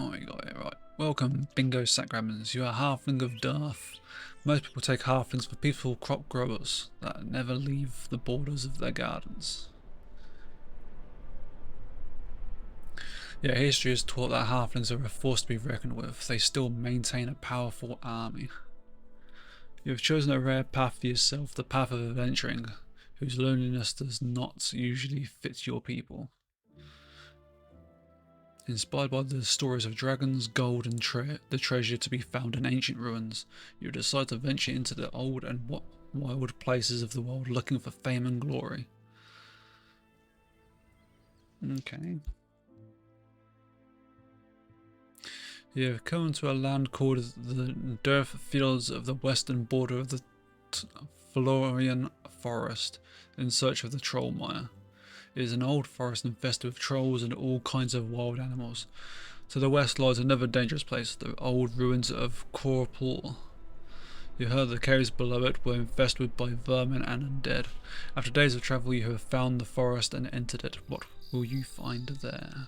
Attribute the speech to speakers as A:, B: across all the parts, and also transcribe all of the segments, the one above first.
A: Oh, you got it right. Welcome, Bingo Sacraments. You are halfling of Darth. Most people take halflings for peaceful crop growers that never leave the borders of their gardens. Yeah, history has taught that halflings are a force to be reckoned with. They still maintain a powerful army. You have chosen a rare path for yourself, the path of adventuring, whose loneliness does not usually fit your people. Inspired by the stories of dragons, gold, and the treasure to be found in ancient ruins, you decide to venture into the old and wild places of the world looking for fame and glory. Okay. You have come to a land called the Durf Fields of the western border of the Florian Forest in search of the Trollmire. It is an old forest infested with trolls and all kinds of wild animals. To the west lies another dangerous place, the old ruins of Corpul. You heard the caves below it were infested by vermin and undead. After days of travel you have found the forest and entered it. What will you find there?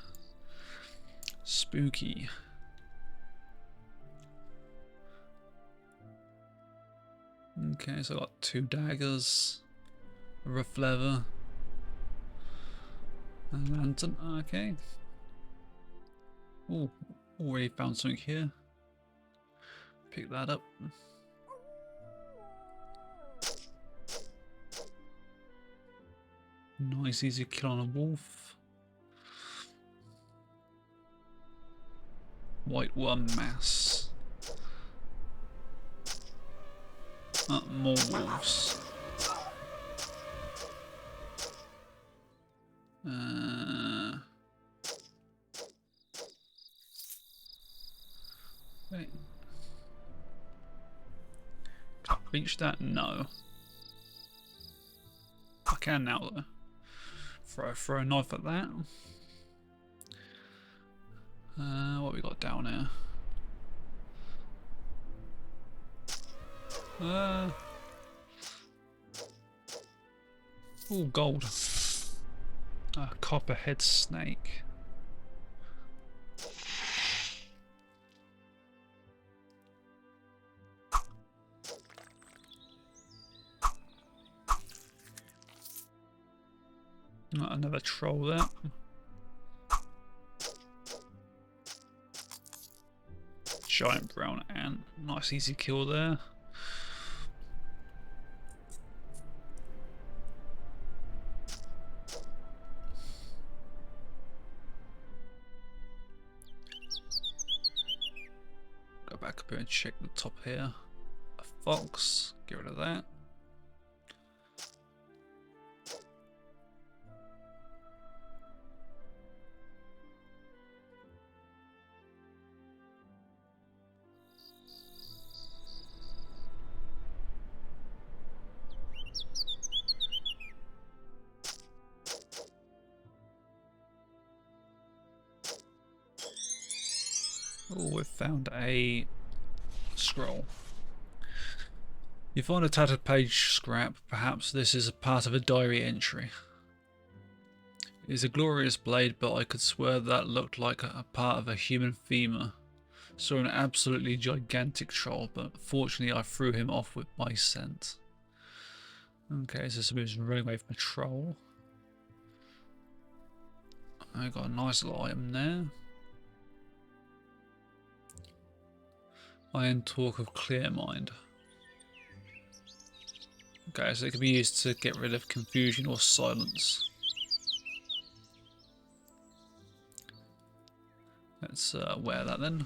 A: Spooky. Okay, so I got 2 daggers, a rough leather, a lantern. Okay. Oh, already found something here. Pick that up. Nice, easy kill on a wolf. White worm mass. More wolves. Wait. Can I reach that? No. I can now though. Throw a knife at that. What we got down here? Oh, gold. A copperhead snake. Another troll there. Giant brown ant. Nice easy kill there. Go back up here and check the top here. A fox. Get rid of that. Oh, we've found a scroll. You find a tattered page scrap. Perhaps this is a part of a diary entry. It is a glorious blade, but I could swear that looked like a part of a human femur. Saw an absolutely gigantic troll, but fortunately I threw him off with my scent. Okay, so somebody's running away from a troll. I got a nice little item there. Iron Talk of Clear Mind. Okay, so it can be used to get rid of confusion or silence. Let's wear that then.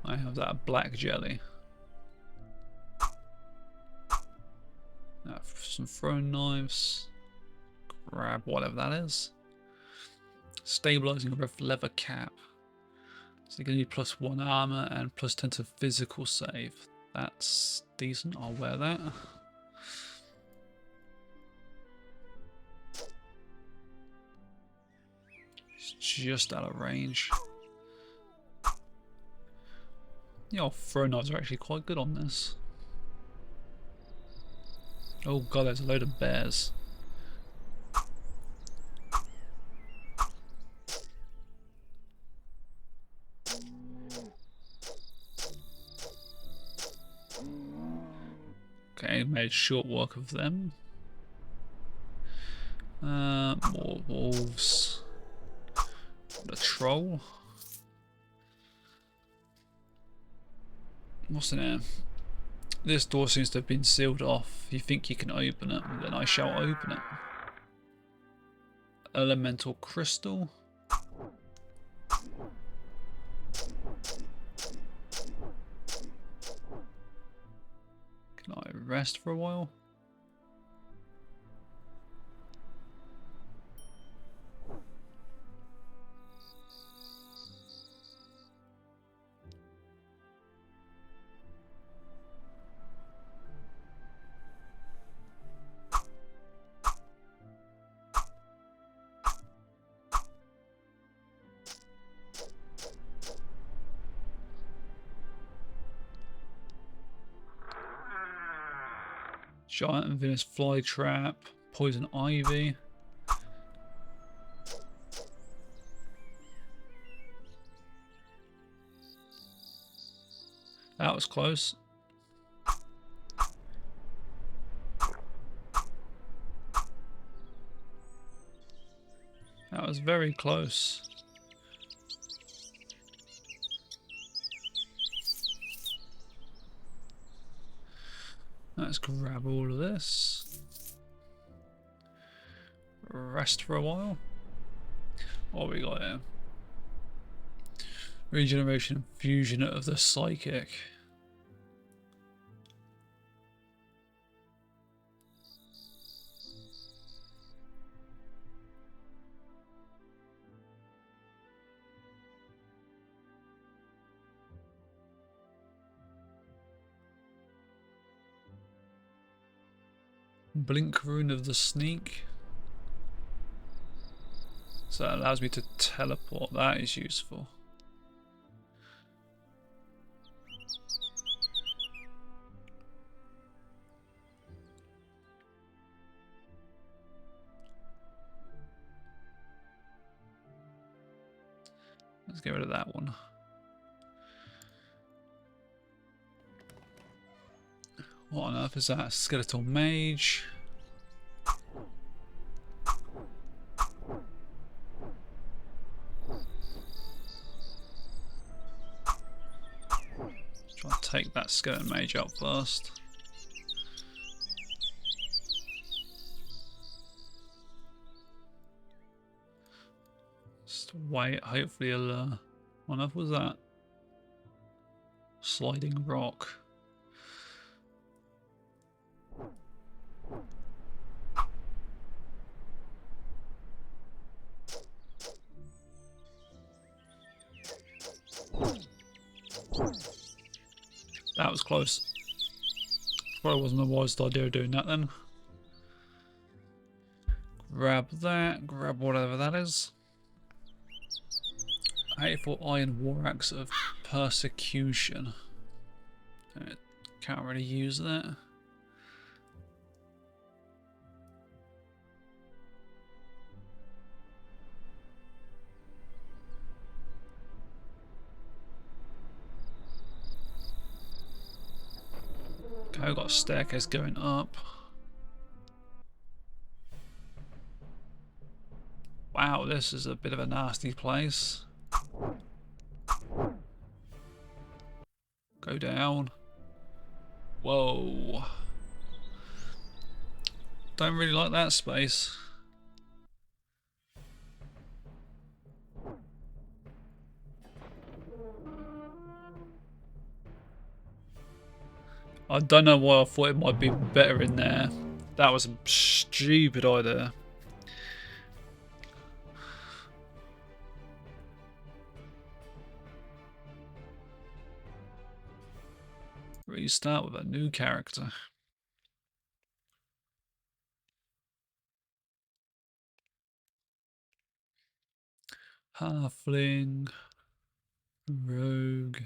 A: I have that black jelly. Some throwing knives. Grab whatever that is. Stabilizing rough leather cap. So you're going to need +1 armor and +10 to physical save. That's decent. I'll wear that. It's just out of range. Yeah, throw knives are actually quite good on this. Oh god, there's a load of bears. Okay, made short work of them. More wolves. The troll. What's in there? This door seems to have been sealed off. You think you can open it, then I shall open it. Elemental crystal. Can I rest for a while? Giant and venomous fly trap. Poison ivy. That was close. That was very close. Let's grab all of this. Rest for a while. What we got here? Regeneration and fusion of the psychic. Blink rune of the sneak. So that allows me to teleport. That is useful. Let's get rid of that one. What on earth is that? Skeletal mage. Try and take that skeleton mage up first. Just wait, hopefully he'll what on earth was that? Sliding rock. That was close. Probably wasn't the wisest idea of doing that then. Grab that, grab whatever that is. Hateful Iron War Axe of Persecution. Can't really use that. Okay, I've got a staircase going up. Wow, this is a bit of a nasty place. Go down. Whoa. Don't really like that space. I don't know why I thought it might be better in there. That was a stupid idea. Restart with a new character. Halfling. Rogue.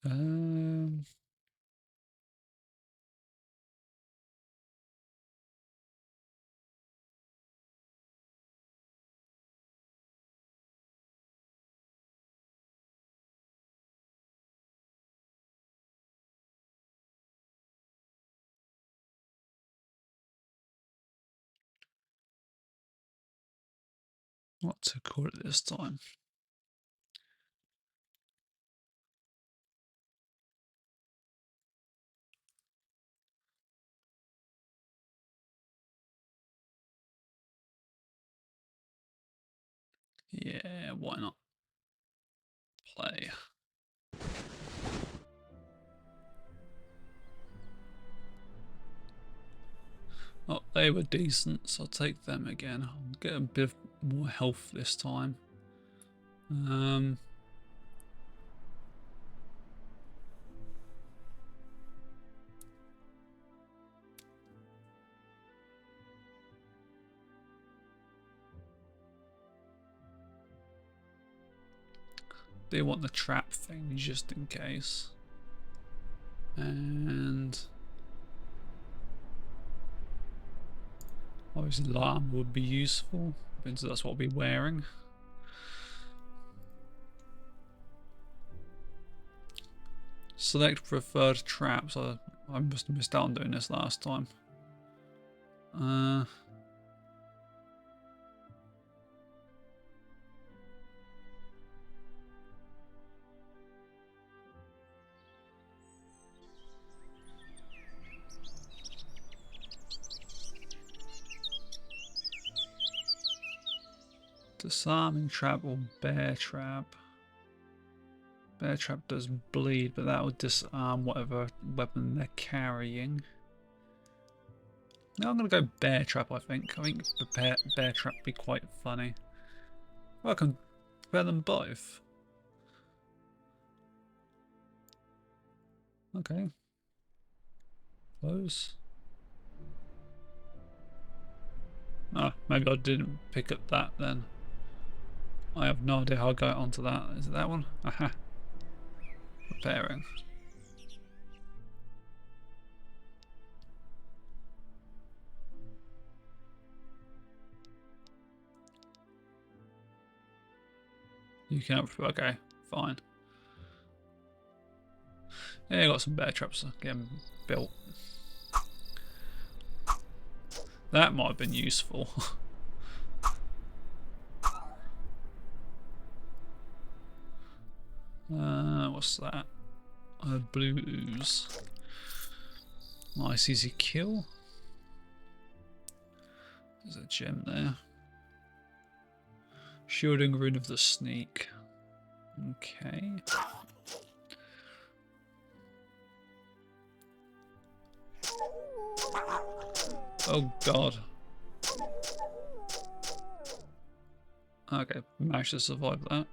A: Um, what to call it this time? Yeah, why not? Play. Oh, they were decent, so I'll take them again. I'll get a bit more health this time. They want the trap thing just in case. And obviously alarm would be useful, because that's what we'll be wearing. Select preferred traps. I must have missed out on doing this last time. Disarming trap or bear trap. Bear trap does bleed, but that will disarm whatever weapon they're carrying. No, I'm going to go bear trap, I think. I think the bear trap would be quite funny. Well, I can prepare them both. Okay. Close. Oh, maybe I didn't pick up that then. I have no idea how I got onto that. Is it that one? Aha. Repairing. You can't. Okay, fine. Yeah, I got some bear traps getting built. That might have been useful. What's that? Blue ooze. Nice easy kill. There's a gem there. Shielding rune of the sneak. Okay. Oh god. Okay, managed to survive that.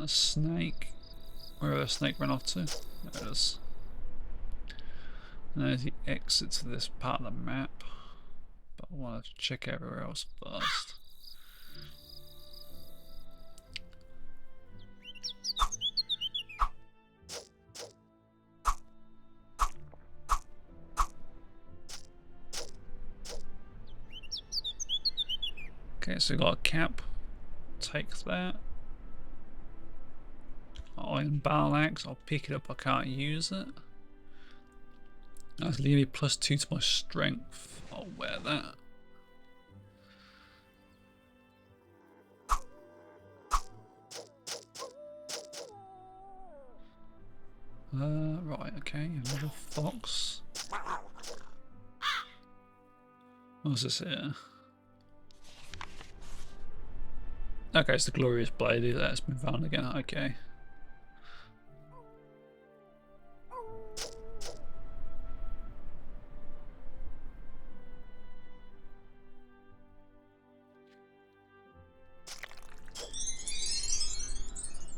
A: A snake. Where did the snake run off to? There it is. And there's the exit to this part of the map. But I want to check everywhere else first. Okay, so we got a cap. Take that. Iron battle axe. I'll pick it up. I can't use it. That's leaving me +2 to my strength. I'll wear that. Right, okay, another fox. What's this here? Okay, it's the glorious blade that's been found again. Okay.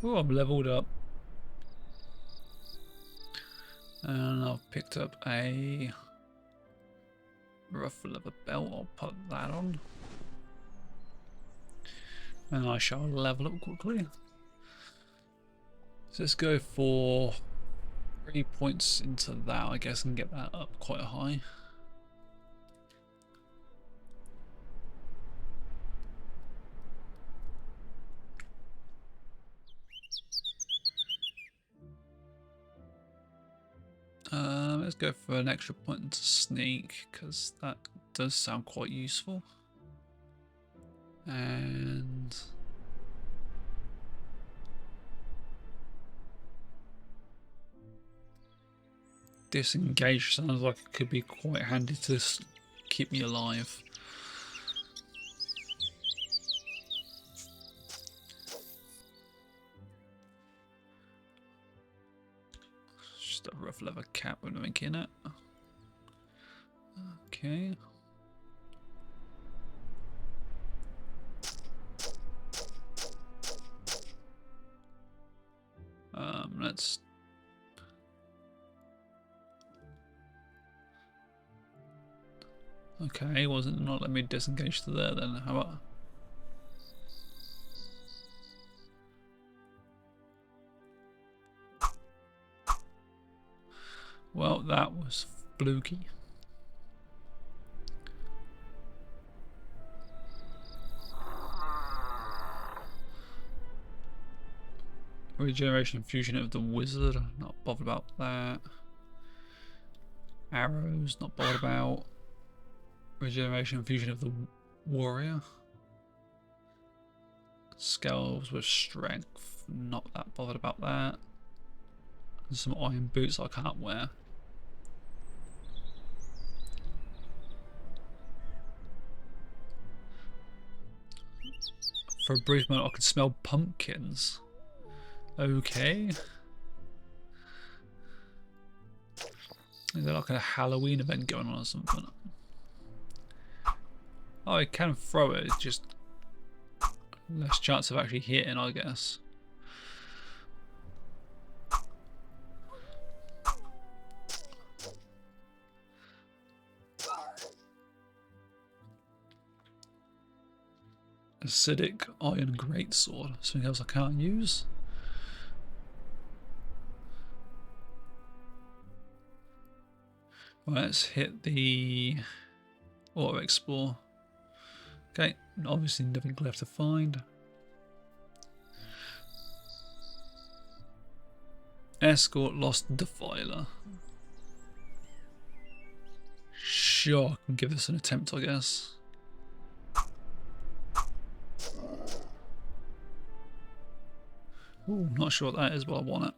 A: Oh, I'm leveled up. And I've picked up a rough leather belt. I'll put that on. And I shall level up quickly. So let's go for 3 points into that, I guess, and get that up quite high. Let's go for an extra point into sneak, because that does sound quite useful. And disengage sounds like it could be quite handy to keep me alive. Just a rough leather cap with nothing in it. Okay. Let's okay, wasn't not let me disengage to there then. How about well, that was fluky. Regeneration fusion of the wizard, not bothered about that. Arrows, not bothered about. Regeneration fusion of the warrior. Scales with strength, not that bothered about that. And some iron boots I can't wear. For a brief moment I could smell pumpkins. Okay. Is there like a Halloween event going on or something? Oh, I can throw it, it's just less chance of actually hitting, I guess. Acidic iron greatsword. Something else I can't use. Right, let's hit the auto explore. Okay, obviously nothing left to find. Escort lost Defiler. Sure, I can give this an attempt, I guess. Ooh, not sure what that is, but I want it.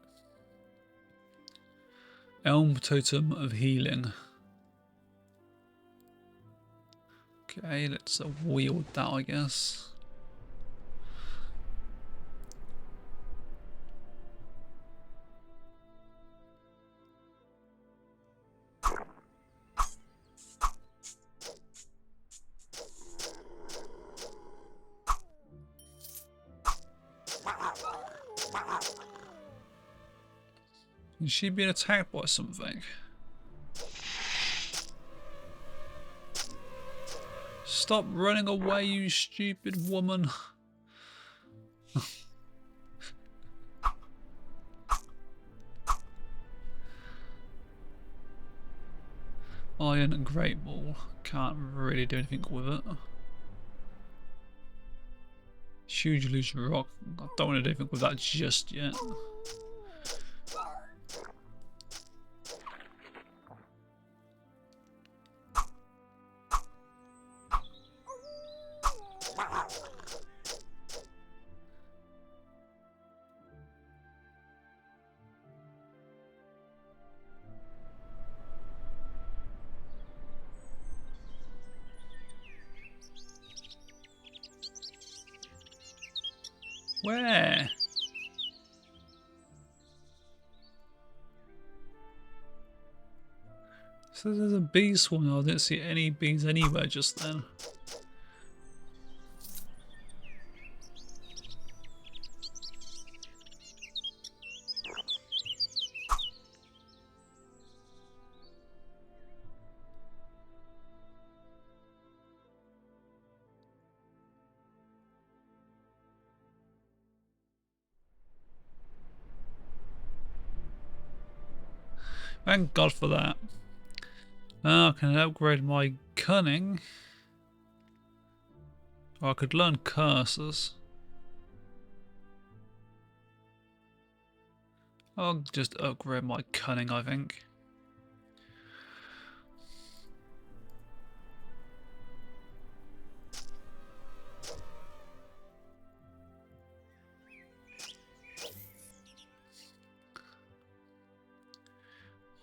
A: Elm Totem of Healing. Okay, let's wield that, I guess. Is she being attacked by something? Stop running away, you stupid woman. Iron Great Ball. Can't really do anything with it. Huge loose rock. I don't want to do anything with that just yet. Where? So there's a bee swarm. I didn't see any bees anywhere just then. Thank God for that. Now I can upgrade my cunning. Or I could learn curses. I'll just upgrade my cunning, I think.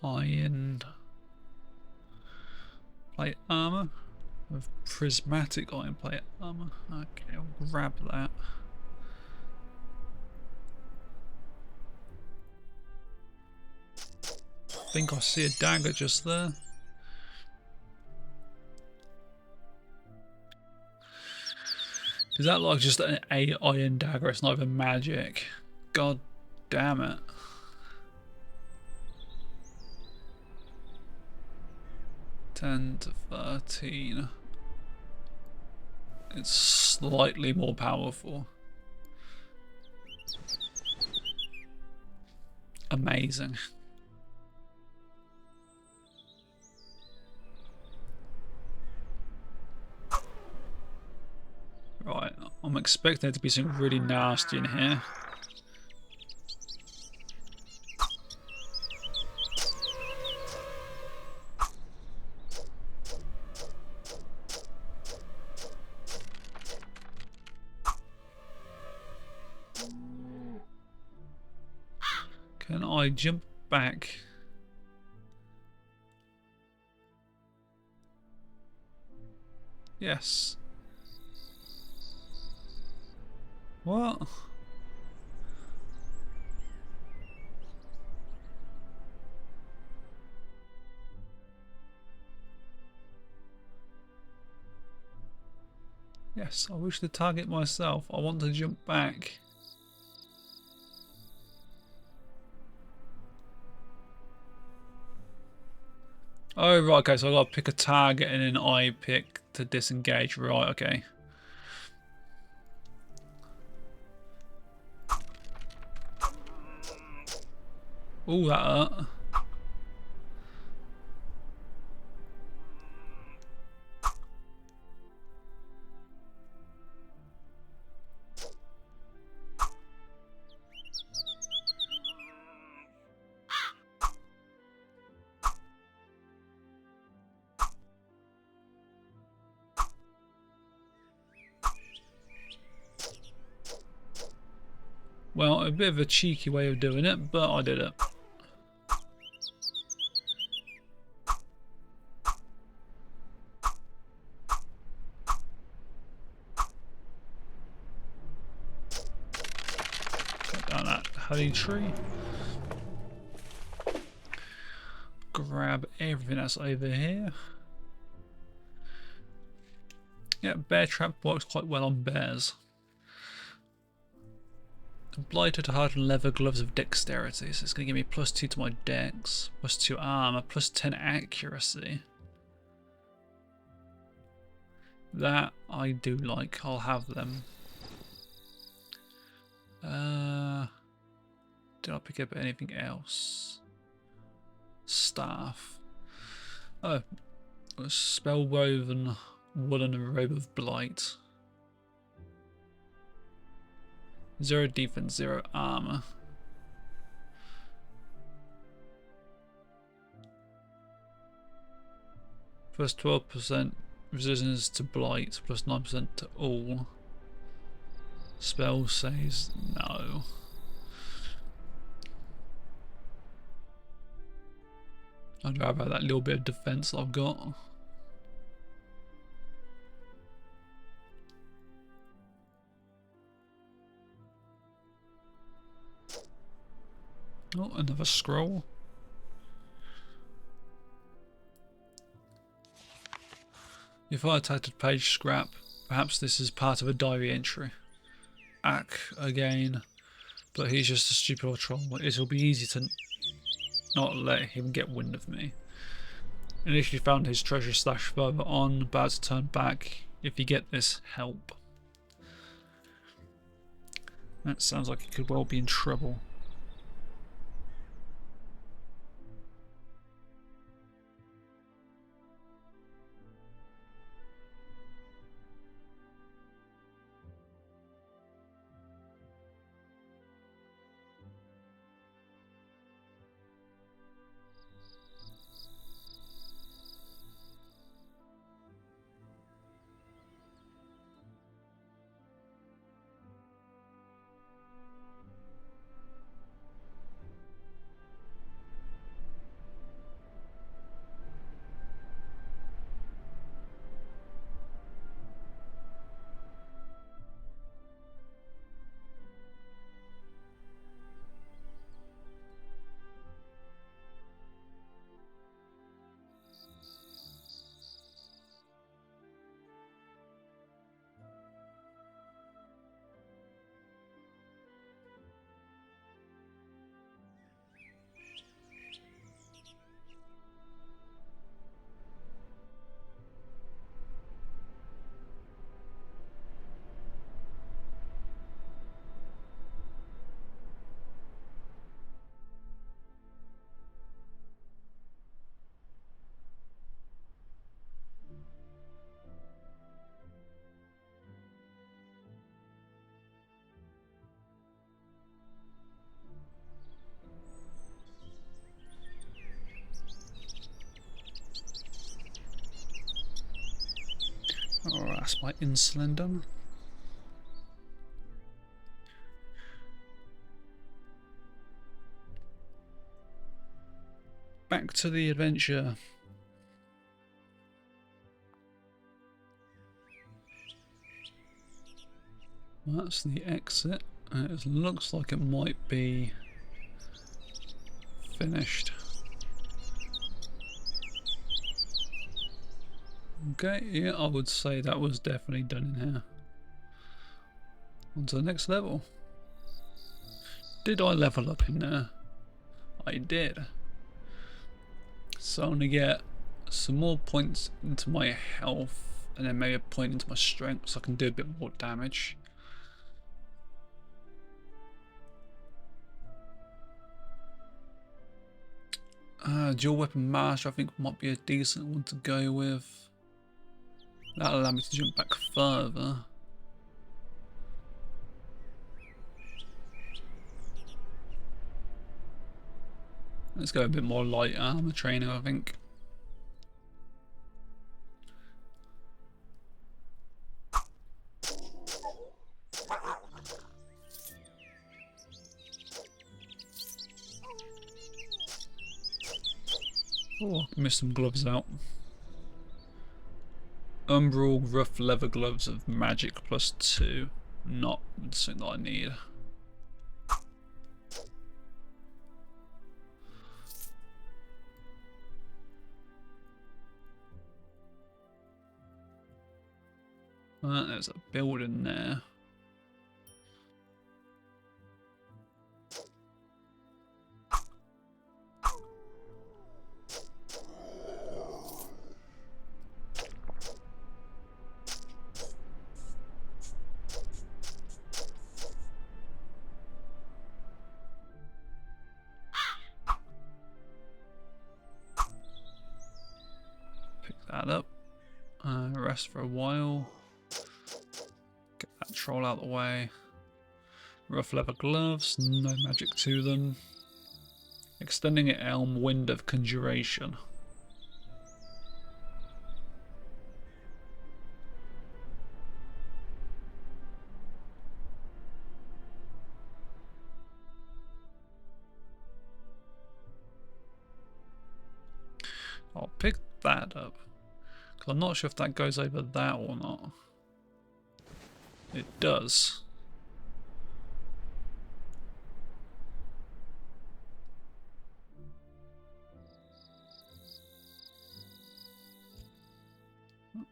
A: Iron plate armor with prismatic iron plate armor. Okay, I'll grab that. I think I see a dagger just there. Is that like just an iron dagger? It's not even magic. God damn it. $10 to $13. It's slightly more powerful. Amazing. Right, I'm expecting there to be something really nasty in here. Can I jump back? Yes. What? Yes, I wish to target myself. I want to jump back. Oh, right, okay, so I gotta pick a target and then I pick to disengage. Right, okay. Ooh, that hurt. Well, a bit of a cheeky way of doing it, but I did it. Cut down that honey tree. Grab everything that's over here. Yeah, bear trap works quite well on bears. Blighted hardened leather gloves of dexterity, so it's going to give me +2 to my dex, +2 armor, +10 accuracy. That I do like, I'll have them. Did I pick up anything else? Staff. Oh, a spell woven woolen robe of blight. 0 defense, 0 armor. Plus 12% resistance to blight, plus 9% to all. Spell says no. I'd rather have that little bit of defense I've got. Oh, another scroll. If I attacked page scrap, perhaps this is part of a diary entry. Ack again, but he's just a stupid old troll. It'll be easy to not let him get wind of me. Initially found his treasure stash further on, about to turn back. If you get this, help. That sounds like he could well be in trouble. Slight insulin. Back to the adventure. Well, that's the exit. It looks like it might be finished. Okay, yeah, I would say that was definitely done in here. On to the next level. Did I level up in there? I did. So I'm gonna get some more points into my health and then maybe a point into my strength so I can do a bit more damage. Dual weapon master I think might be a decent one to go with. That'll allow me to jump back further. Let's go a bit more light armor training, I think. Oh, I missed some gloves out. Umbral rough leather gloves of magic +2. Not something that I need. There's a building there. Pick that up. Rest for a while. Get that troll out of the way. Rough leather gloves, no magic to them. Extending an elm wind of conjuration. I'll pick that up. Because I'm not sure if that goes over that or not. It does. Be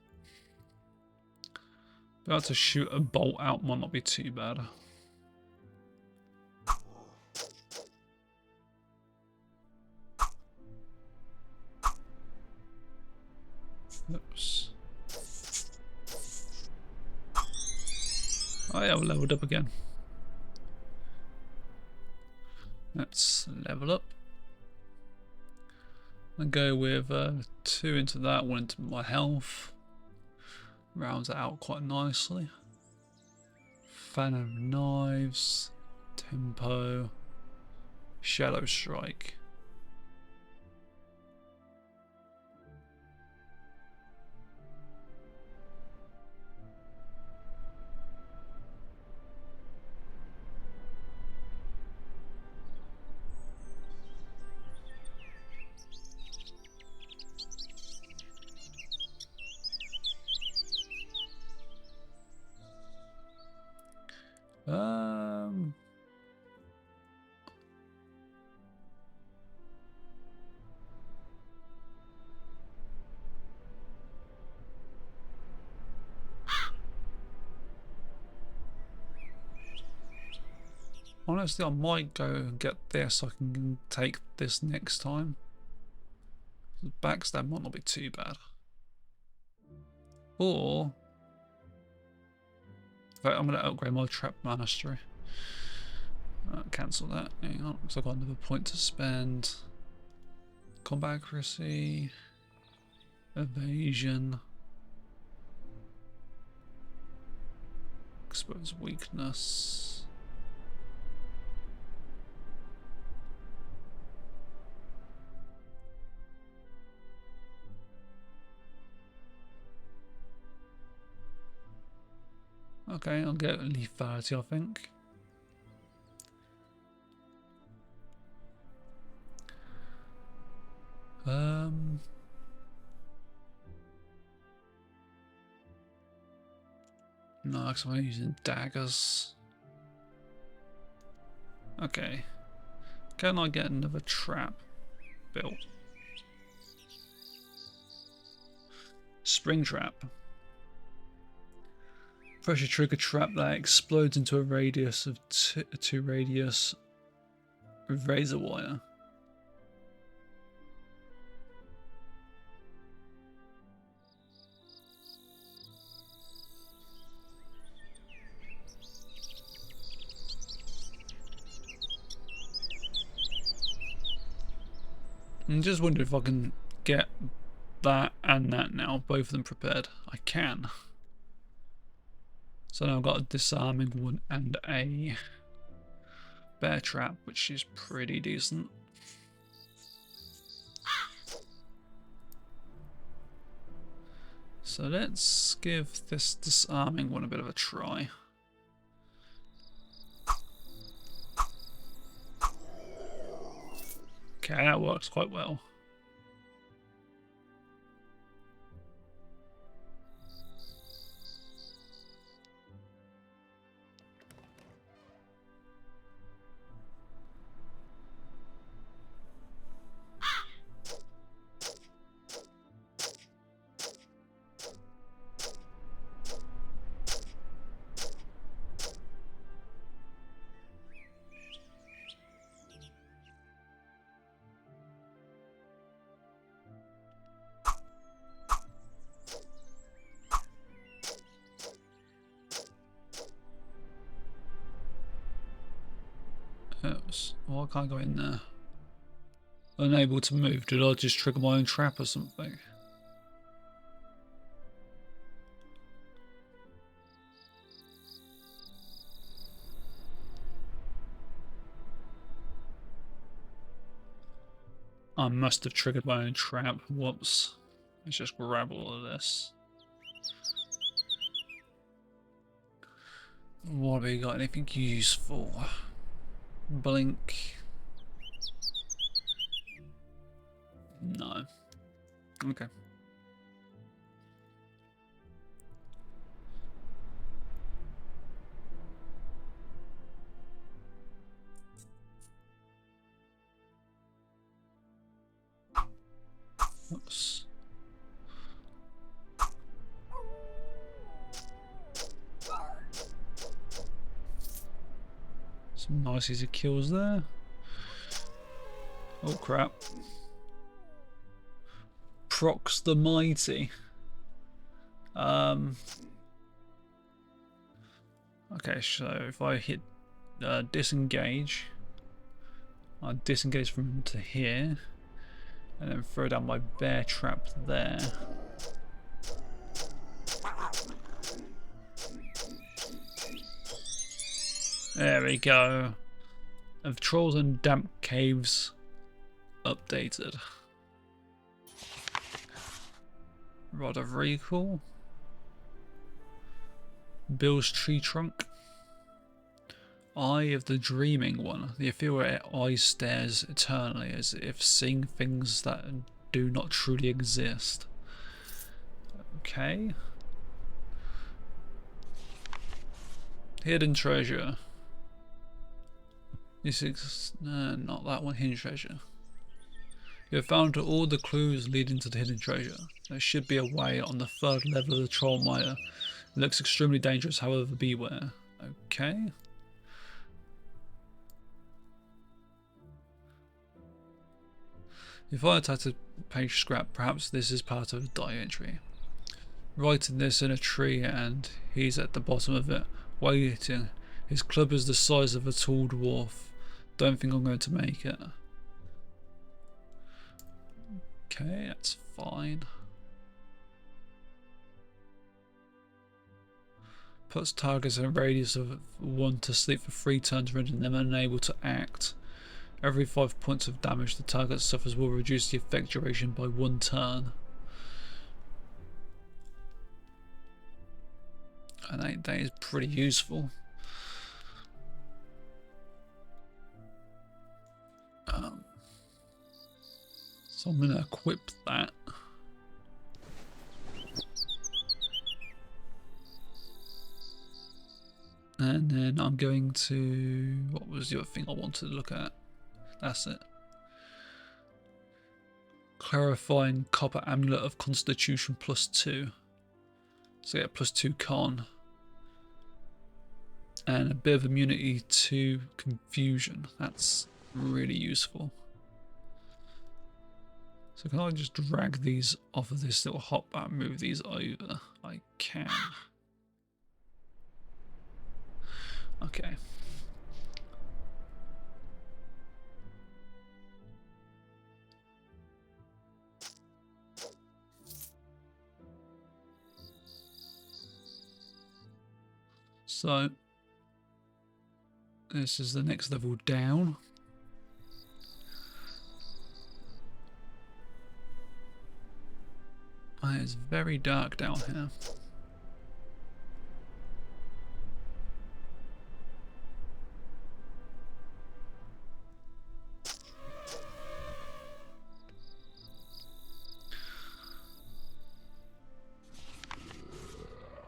A: able to shoot a bolt out might not be too bad. Oops. Oh yeah, we leveled up again. Let's level up. And go with 2 into that, 1 into my health. Rounds it out quite nicely. Fan of knives, tempo, shadow strike. Honestly, I might go and get this so I can take this next time. The backstab might not be too bad. Or, in fact, I'm going to upgrade my trap mastery. Cancel that. Hang on, because I've got another point to spend. Combat accuracy, evasion, expose weakness. Okay, I'll get lethality, I think. No, because I'm using daggers. Okay. Can I get another trap built? Spring trap. Pressure trigger trap that explodes into a radius of two radius razor wire. I'm just wondering if I can get that and that now, both of them prepared. I can. So now I've got a disarming one and a bear trap, which is pretty decent. So let's give this disarming one a bit of a try. Okay, that works quite well. Oops. Why can't I go in there? Unable to move. Did I just trigger my own trap or something? I must have triggered my own trap. Whoops. Let's just grab all of this. What have we got? Anything useful? Blink. No. Okay. Whoops. Some nice easy kills there. Oh crap. Prox the Mighty. Okay, so if I hit disengage, I disengage from to here, and then throw down my bear trap there. There we go. Of Trolls and Damp Caves updated. Rod of Recall. Bill's Tree Trunk. Eye of the Dreaming One. The ethereal eye stares eternally as if seeing things that do not truly exist. Okay. Hidden Treasure. This is not that one. Hidden Treasure. You have found all the clues leading to the hidden treasure. There should be a way on the third level of the Troll Mire. It looks extremely dangerous, however, beware. Okay. If I attack a page scrap, perhaps this is part of a die entry. Writing this in a tree and he's at the bottom of it, waiting. His club is the size of a tall dwarf. Don't think I'm going to make it. Okay, that's fine. Puts targets in a radius of 1 to sleep for 3 turns, rendering them unable to act. Every 5 points of damage the target suffers will reduce the effect duration by 1 turn. And that is pretty useful. So I'm going to equip that. And then I'm going to... What was the other thing I wanted to look at? That's it. Clarifying copper amulet of constitution +2. So yeah, +2 con. And a bit of immunity to confusion. That's really useful. So can I just drag these off of this little hotbar, move these over? I can. Okay. So this is the next level down. It's very dark down here.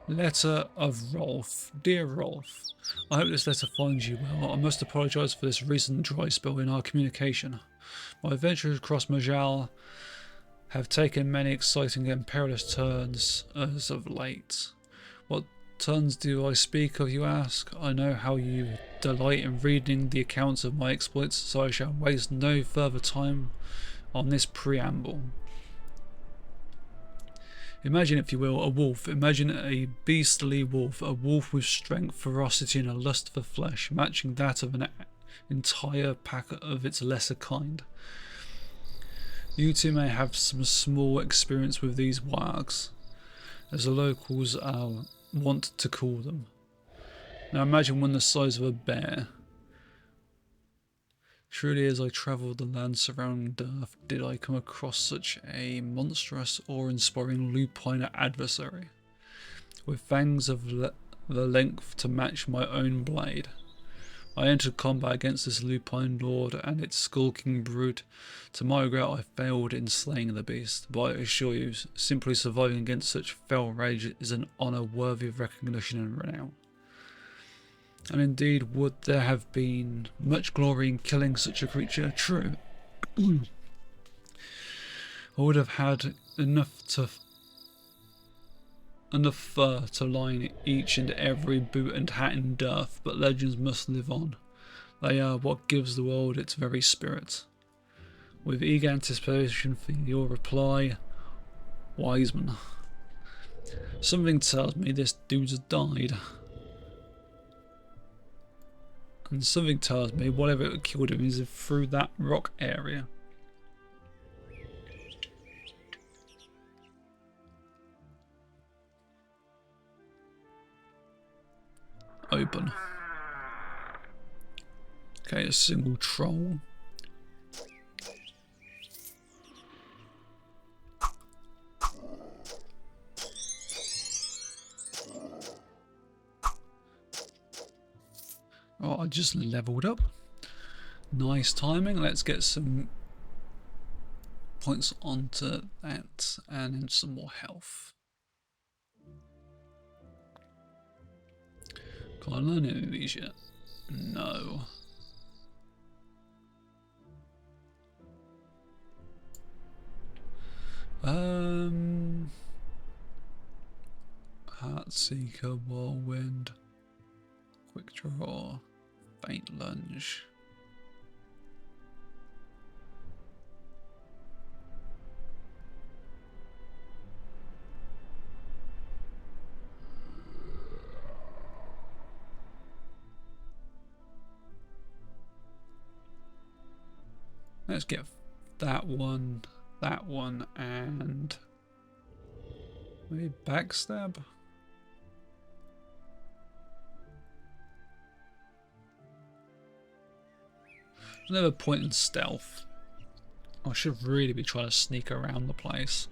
A: Letter of Rolf. Dear Rolf, I hope this letter finds you well. I must apologise for this recent dry spell in our communication. My adventures across Maj'Eyal have taken many exciting and perilous turns as of late. What turns do I speak of, you ask? I know how you delight in reading the accounts of my exploits, so I shall waste no further time on this preamble. Imagine, if you will, a wolf. Imagine a beastly wolf, a wolf with strength, ferocity and a lust for flesh, matching that of an entire pack of its lesser kind. You too may have some small experience with these wargs, as the locals are wont to call them. Now imagine one the size of a bear. Truly, as I travelled the land surrounding Durf, did I come across such a monstrous, awe-inspiring lupine adversary, with fangs of the length to match my own blade. I entered combat against this lupine lord and its skulking brute. To my regret, I failed in slaying the beast, but I assure you, simply surviving against such fell rage is an honour worthy of recognition and renown. And indeed, would there have been much glory in killing such a creature? True. I would have had enough fur to line each and every boot and hat in Durf, but legends must live on. They are what gives the world its very spirit. With eager anticipation for your reply, Wiseman. Something tells me this dude's died. And something tells me whatever killed him is through that rock area. Open. Okay, a single troll. Oh, I just leveled up. Nice timing. Let's get some points onto that and then some more health. Can I learn any of these yet? No. Heartseeker, Whirlwind, Quick Draw, Faint Lunge. Let's get that one, and maybe backstab. There's never point in stealth. I should really be trying to sneak around the place.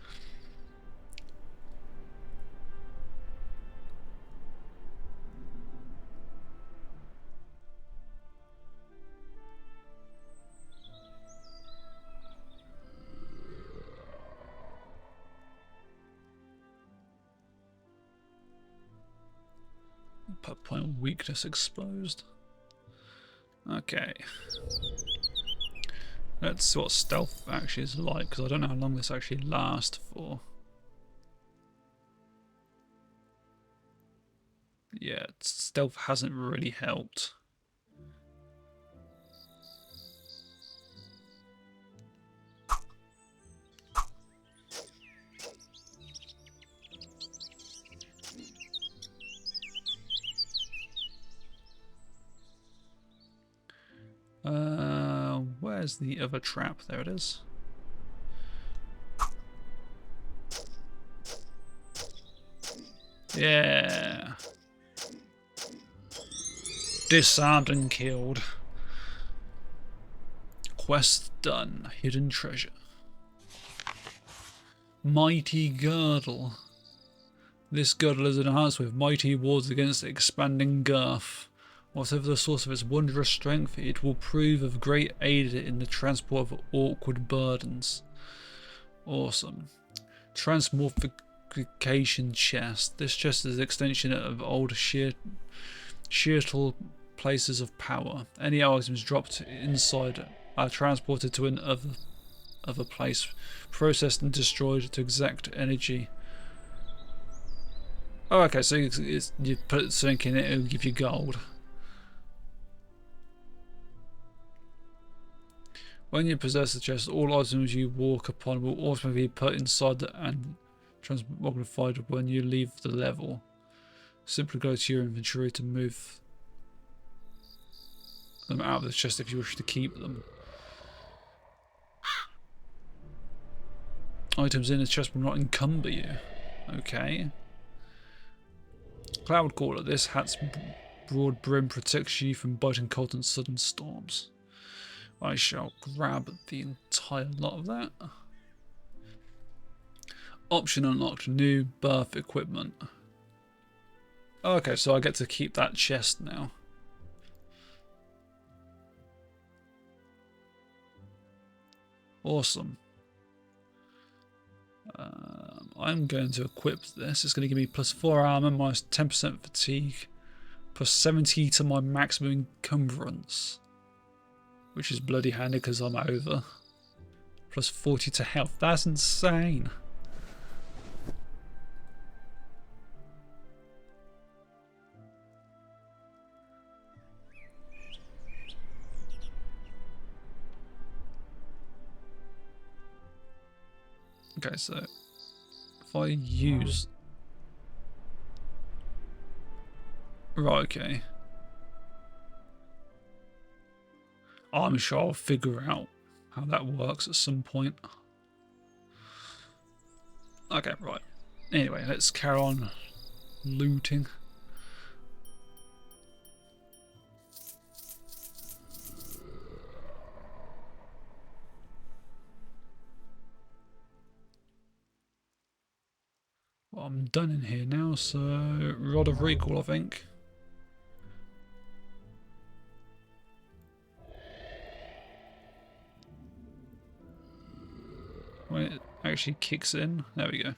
A: per point weakness exposed. Okay. Let's see what stealth actually is like, because I don't know how long this actually lasts for. Yeah, stealth hasn't really helped. Where's the other trap? There it is. Yeah. Disarmed and killed. Quest done. Hidden treasure. Mighty girdle. This girdle is enhanced with mighty wards against expanding girth. Whatever the source of its wondrous strength, it will prove of great aid in the transport of awkward burdens. Awesome. Transmorphication chest. This chest is an extension of old sheertal places of power. Any items dropped inside are transported to another place, processed and destroyed to exact energy. Oh, okay, so you put something in it, it'll give you gold. When you possess the chest, all items you walk upon will automatically be put inside and transmogrified when you leave the level. Simply go to your inventory to move them out of the chest if you wish to keep them. Items in the chest will not encumber you. Okay. Cloud Caller. This hat's broad brim protects you from biting cold and sudden storms. I shall grab the entire lot of that. Option unlocked. New birth equipment. Oh, okay, so I get to keep that chest now. Awesome. I'm going to equip this. It's going to give me plus 4 armor, minus 10% fatigue, plus 70 to my maximum encumbrance, which is bloody handy because I'm over. Plus 40 to health. That's insane. Okay, so if I use... Right, okay. I'm sure I'll figure out how that works at some point. Okay, right. Anyway, let's carry on looting. Well, I'm done in here now, so Rod of Recall, I think. When it actually kicks in. There we go.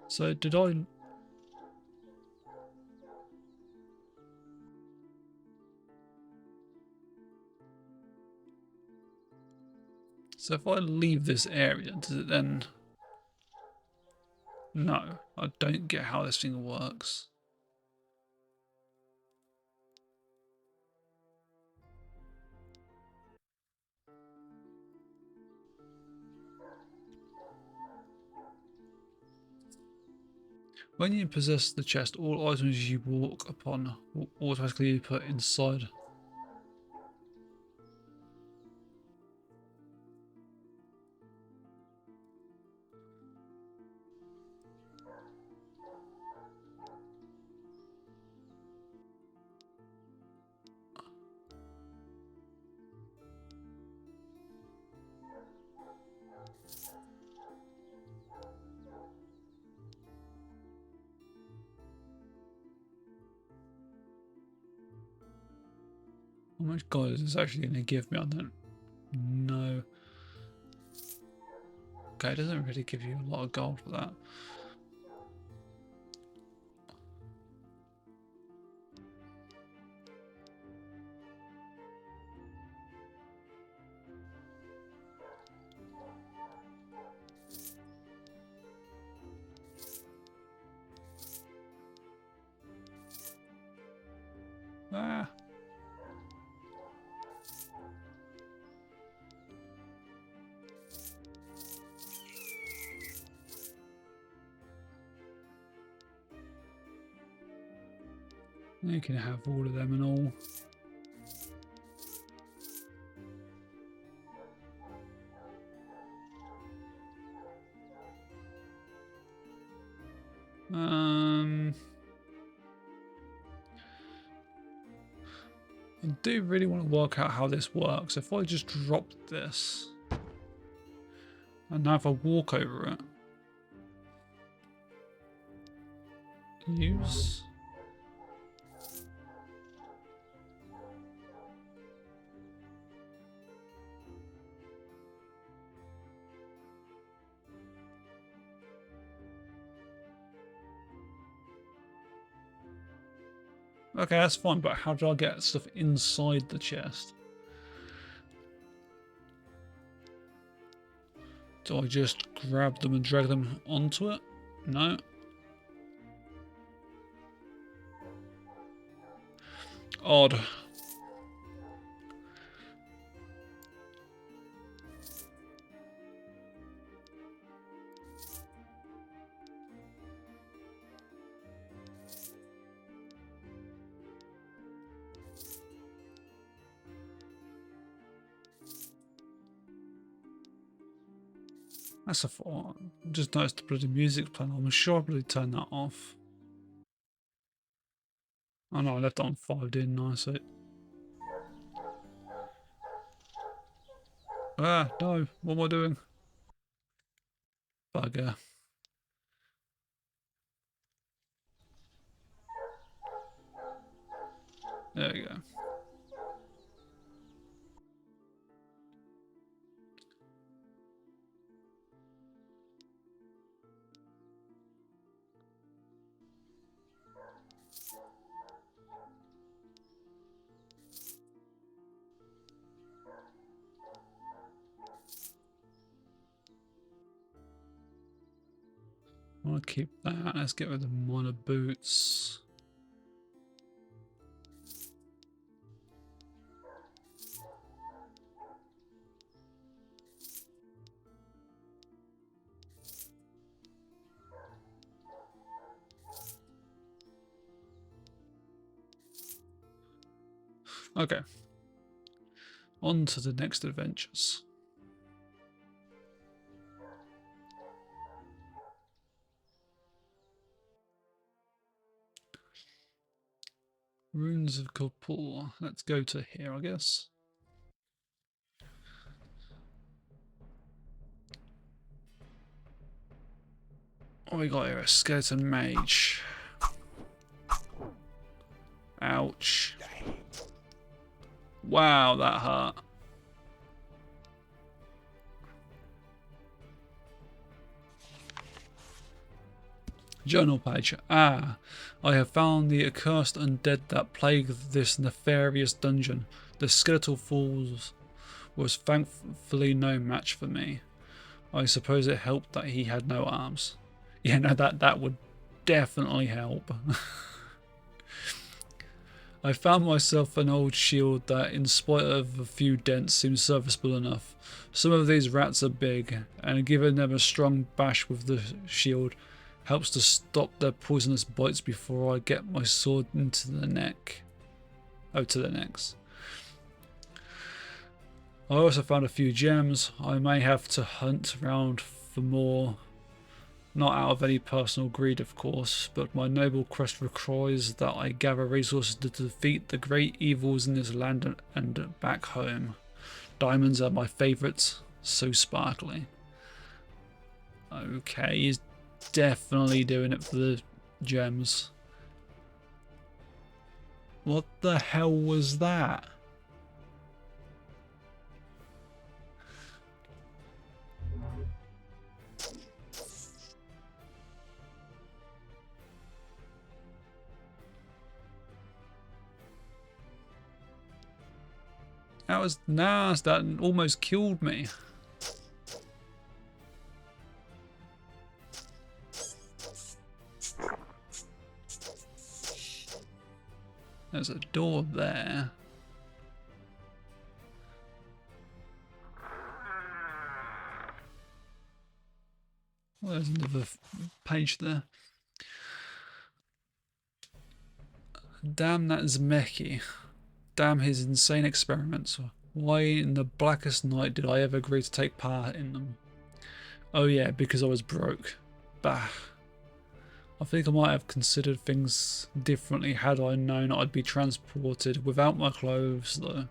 A: So did I... So if I leave this area, does it then... No, I don't get how this thing works. When you possess the chest, all items you walk upon will automatically be put inside. much gold is this actually going to give me? I don't know. Okay, it doesn't really give you a lot of gold for that. Ah. You can have all of them and all. I do really want to work out how this works. If I just drop this, and now if I walk over it, use. Okay, that's fine, but how do I get stuff inside the chest? Do I just grab them and drag them onto it? No. Odd. That's a thought. Just noticed the bloody music playing. I'm sure I bloody turned that off. Oh no, I left it on 5, didn't I? So... Ah, no. What am I doing? Bugger. There we go. I want to keep that. Let's get rid of the minor boots. Okay. On to the next adventures. Runes of Corpor. Let's go to here, I guess. What we got here? A skeleton mage. Ouch. Wow, that hurt. Journal page. Ah, I have found the accursed undead that plague this nefarious dungeon. The skeletal falls was thankfully no match for me. I suppose it helped that he had no arms. Yeah, no, that would definitely help. I found myself an old shield that, in spite of a few dents, seems serviceable enough. Some of these rats are big, and giving them a strong bash with the shield helps to stop their poisonous bites before I get my sword into the neck. Oh, to the necks. I also found a few gems. I may have to hunt around for more. Not out of any personal greed, of course, but my noble quest requires that I gather resources to defeat the great evils in this land and back home. Diamonds are my favourites, so sparkly. Okay, he's definitely doing it for the gems. What the hell was that? That was nice. That almost killed me. There's a door there. Well, there's another page there. Damn that Zemeki. Damn his insane experiments. Why in the blackest night did I ever agree to take part in them? Oh yeah, because I was broke. Bah. I think I might have considered things differently had I known I'd be transported without my clothes though.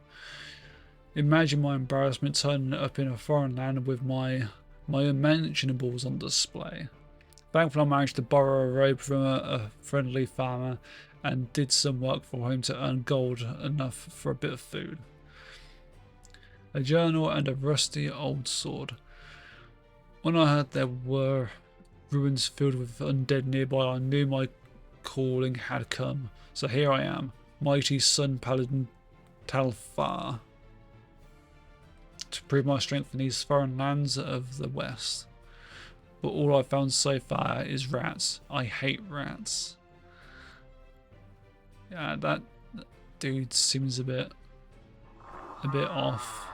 A: Imagine my embarrassment turning up in a foreign land with my unmentionables on display. Thankfully I managed to borrow a robe from a friendly farmer and did some work for him to earn gold enough for a bit of food. A journal and a rusty old sword. When I heard there were ruins filled with undead nearby, I knew my calling had come. So here I am, mighty Sun Paladin Talfar, to prove my strength in these foreign lands of the west. But all I've found so far is rats. I hate rats. Yeah, that dude seems a bit off.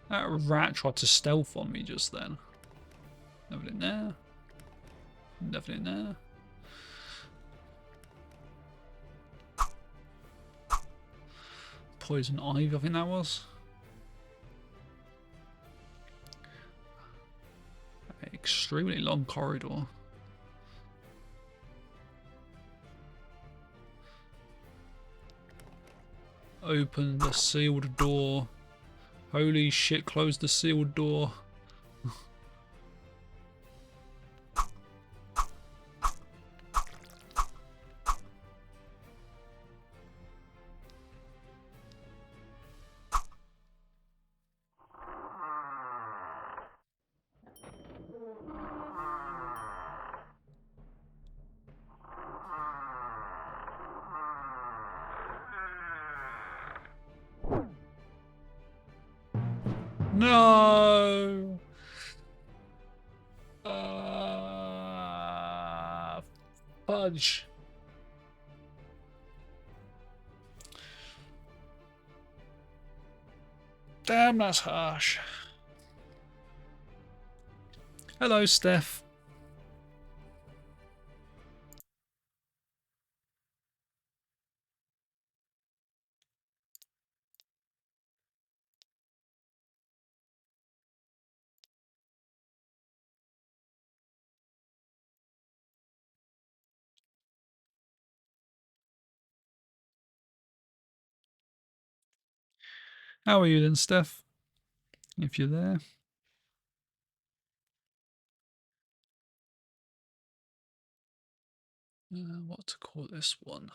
A: That rat tried to stealth on me just then. Nothing in there. Nothing in there. Poison ivy, I think that was. An extremely long corridor. Open the sealed door. Holy shit, close the sealed door. No! Fudge. Damn, that's harsh. Hello, Steph. How are you then, Steph? If you're there. What to call this one?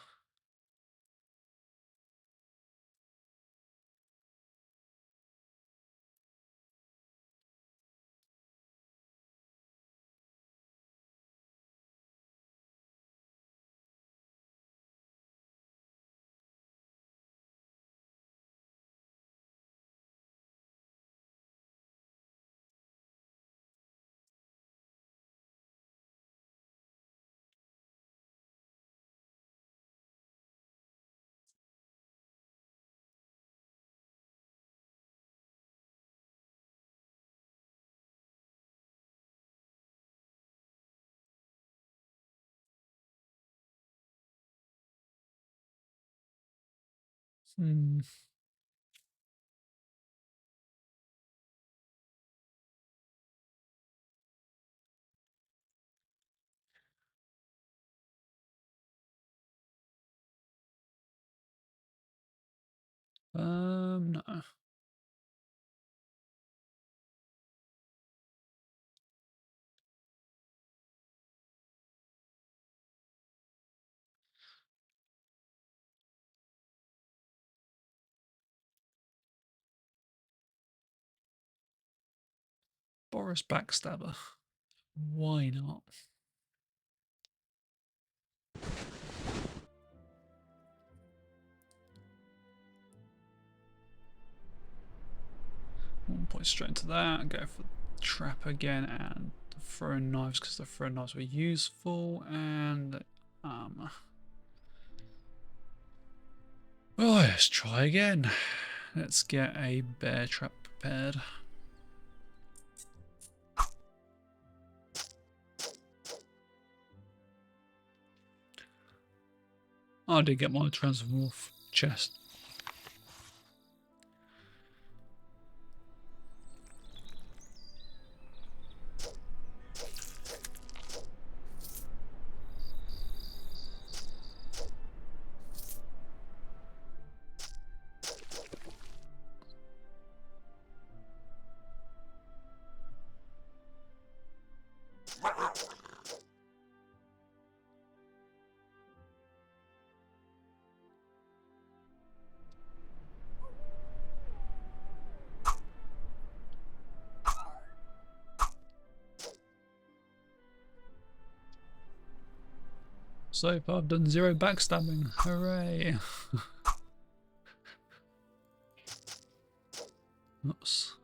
A: Hmm. No. Boris Backstabber. Why not? One point straight into that. Go for trap again and the throwing knives because the throwing knives were useful, and armor. Oh, let's try again. Let's get a bear trap prepared. I did get my transmorph chest. So far I've done 0 backstabbing. Hooray! Oops.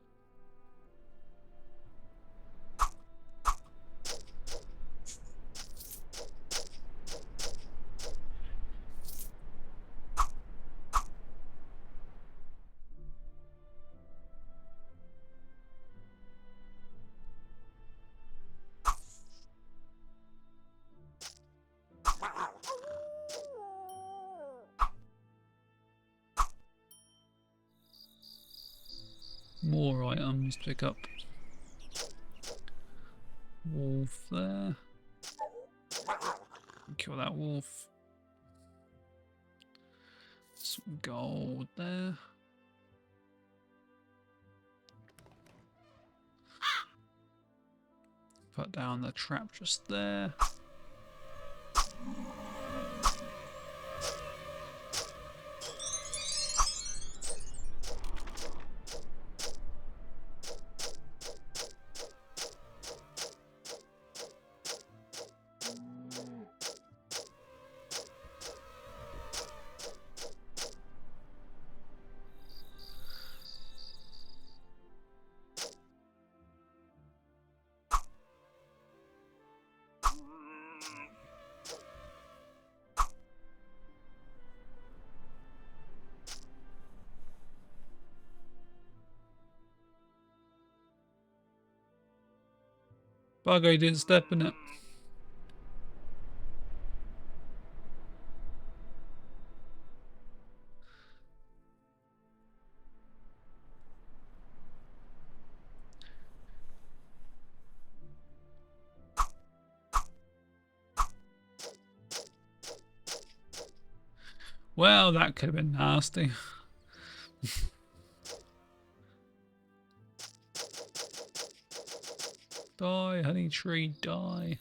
A: More items to pick up. Wolf there. Kill that wolf. Some gold there. Put down the trap just there. Bugger, he didn't step in it. Well, that could have been nasty. Die, honey tree, die.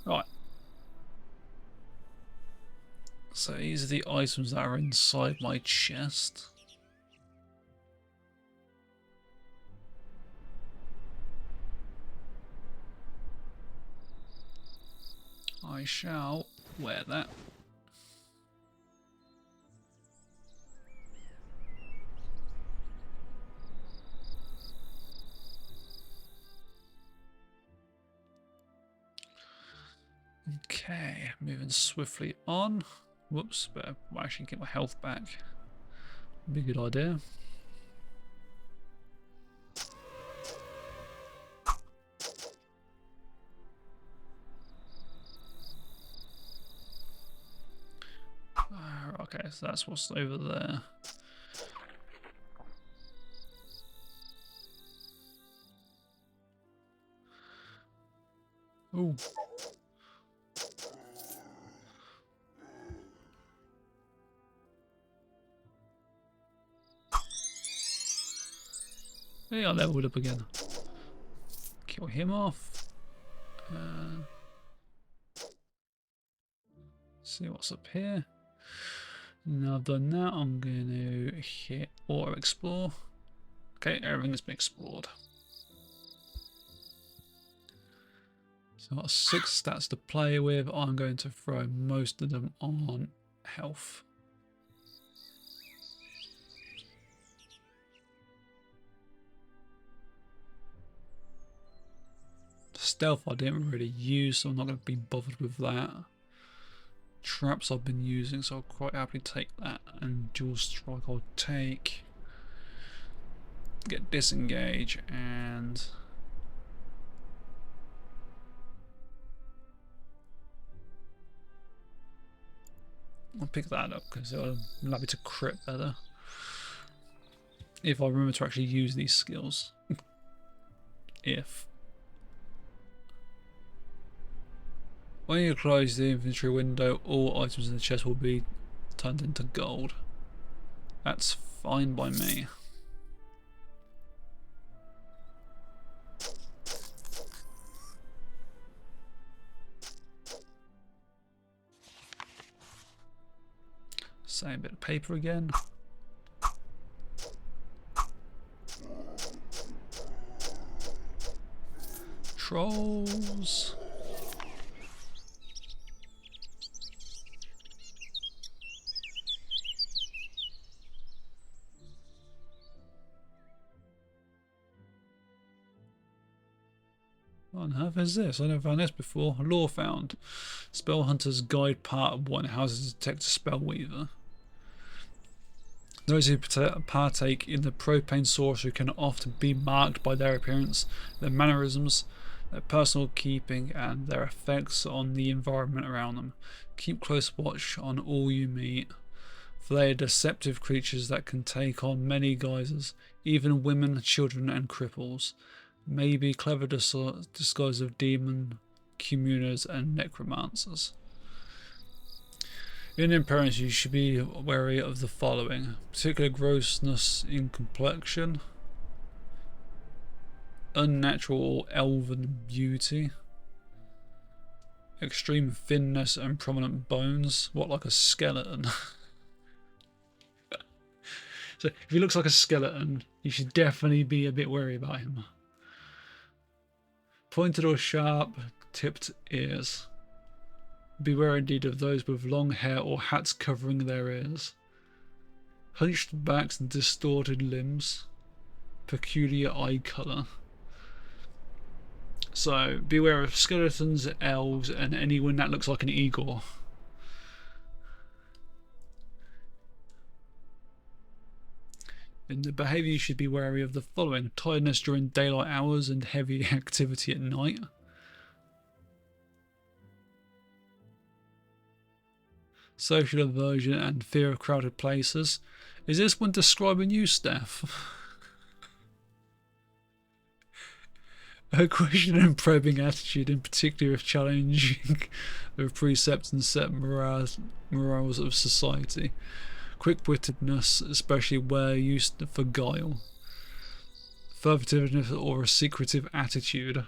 A: Right. So these are the items that are inside my chest. I shall wear that. Okay, moving swiftly on. Whoops, better actually get my health back. Be a good idea. Okay, so that's what's over there. Ooh. Hey, I leveled up again. Kill him off. See what's up here. Now I've done that, I'm going to hit auto explore. Okay, everything has been explored. So I've got 6 stats to play with. I'm going to throw most of them on health. Stealth I didn't really use, so I'm not going to be bothered with that. Traps I've been using, so I'll quite happily take that. And dual strike I'll take. Get disengage and I'll pick that up because it'll allow me to crit better if I remember to actually use these skills. If when you close the inventory window, all items in the chest will be turned into gold. That's fine by me. Same bit of paper again. Trolls. What on earth is this? I never found this before. Lore found. Spell Hunter's Guide Part 1. How to detect a Spellweaver. Those who partake in the propane sorcery can often be marked by their appearance, their mannerisms, their personal keeping, and their effects on the environment around them. Keep close watch on all you meet, for they are deceptive creatures that can take on many guises, even women, children, and cripples. Maybe clever disguise of demon communers and necromancers. In appearance, you should be wary of the following: particular grossness in complexion, unnatural or elven beauty, extreme thinness and prominent bones. What, like a skeleton? So if he looks like a skeleton, you should definitely be a bit wary about him. Pointed or sharp tipped ears. Beware indeed of those with long hair or hats covering their ears. Hunched backs and distorted limbs. Peculiar eye colour. So beware of skeletons, elves, and anyone that looks like an Igor. In the behaviour, you should be wary of the following: tiredness during daylight hours and heavy activity at night. Social aversion and fear of crowded places. Is this one describing you, Steph? A question and probing attitude, in particular of challenging the precepts and set morals of society. Quick-wittedness, especially where used for guile. Furtiveness or a secretive attitude.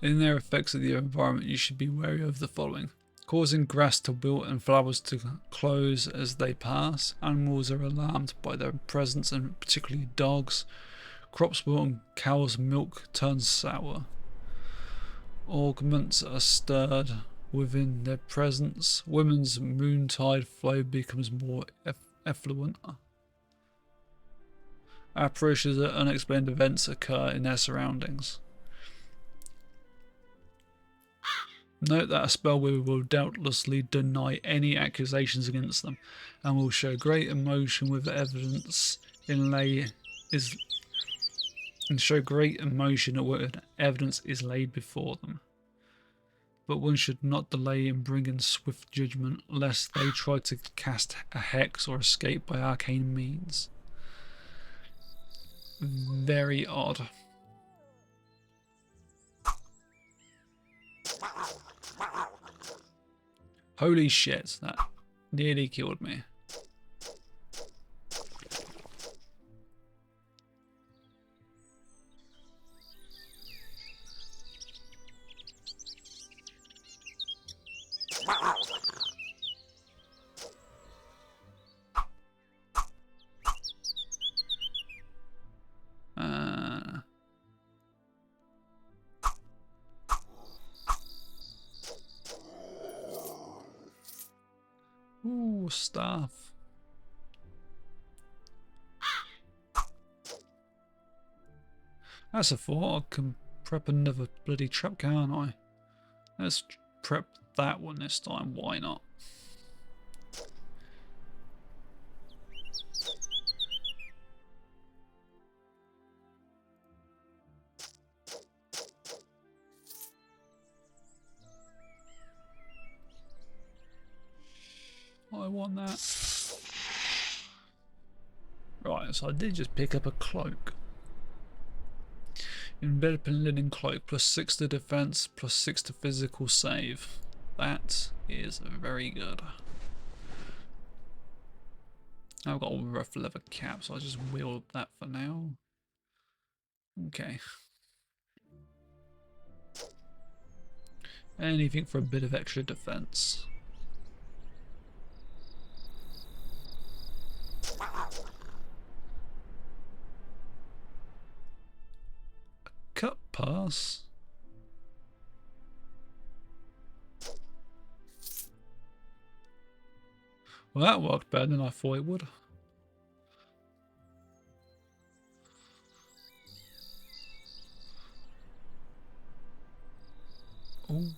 A: In their effects of the environment, you should be wary of the following: causing grass to wilt and flowers to close as they pass. Animals are alarmed by their presence, and particularly dogs. Crops wilt and cows' milk turns sour. Augments are stirred within their presence. Women's moontide flow becomes more effluent. Apparitions of unexplained events occur in their surroundings. Note that a spellweaver will doubtlessly deny any accusations against them, and will show great emotion with evidence when evidence is laid before them. But one should not delay in bringing swift judgment, lest they try to cast a hex or escape by arcane means. Very odd. Holy shit, that nearly killed me. Ooh, staff. That's a thought. I can prep another bloody trap, can't I? Let's prep that one this time. Why not? I want that. Right, so I did just pick up a cloak. Embedded linen cloak, +6 to defense, +6 to physical save. That is very good. I've got a rough leather cap, so I just wield that for now. Okay. Anything for a bit of extra defense. Cut pass. Well, that worked better than I thought it would. Ooh.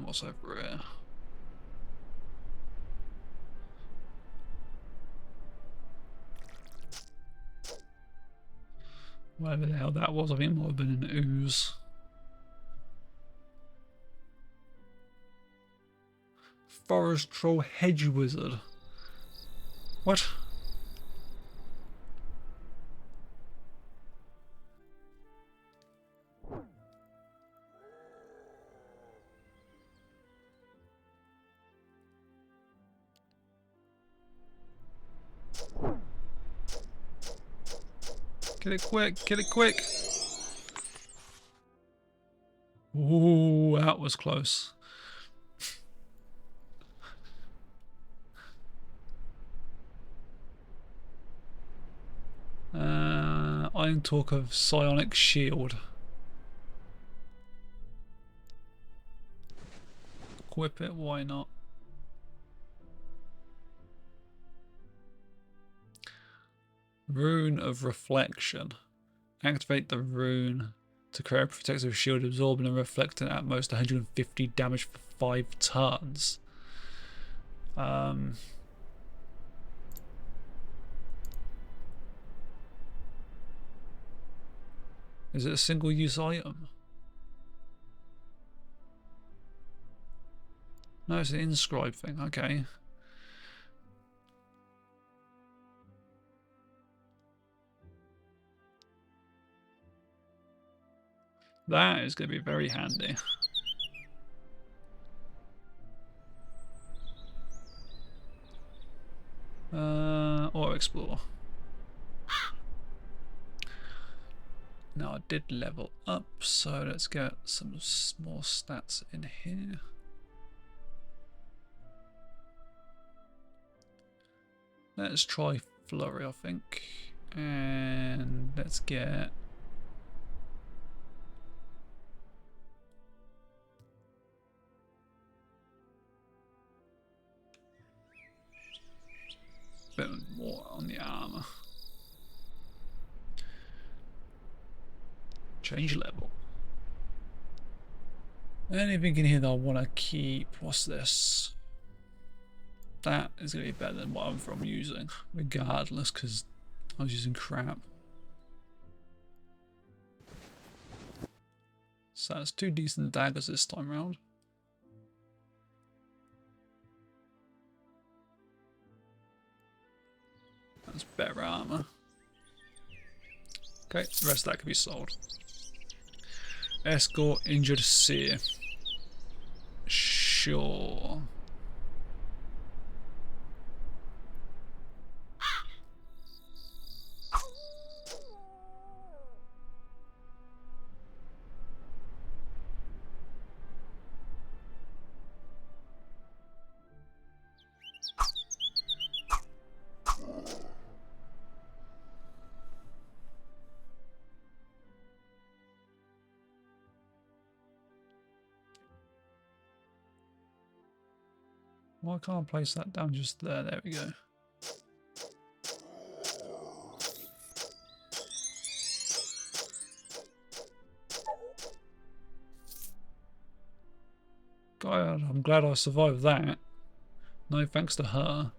A: What's over here? Whatever the hell that was, I think it might have been an ooze. Forest troll hedge wizard. What? Get it quick, get it quick. Ooh, that was close. Iron Talk of Psionic Shield. Equip it, why not? Rune of Reflection. Activate the rune to create a protective shield, absorbing and reflecting at most 150 damage for 5 turns. Is it a single-use item? No, it's an inscribe thing. Okay. That is going to be very handy. Or explore. Now I did level up, so let's get some more stats in here. Let's try flurry, I think, and let's get a bit more on the armor. Change level. Anything in here that I want to keep? What's this? That is going to be better than what I'm using, regardless, because I was using crap. So that's 2 decent daggers this time round. That's better armor. Okay, the rest of that could be sold. Escort injured seer. Sure. Why can't I place that down just there? There we go. God, I'm glad I survived that. No thanks to her.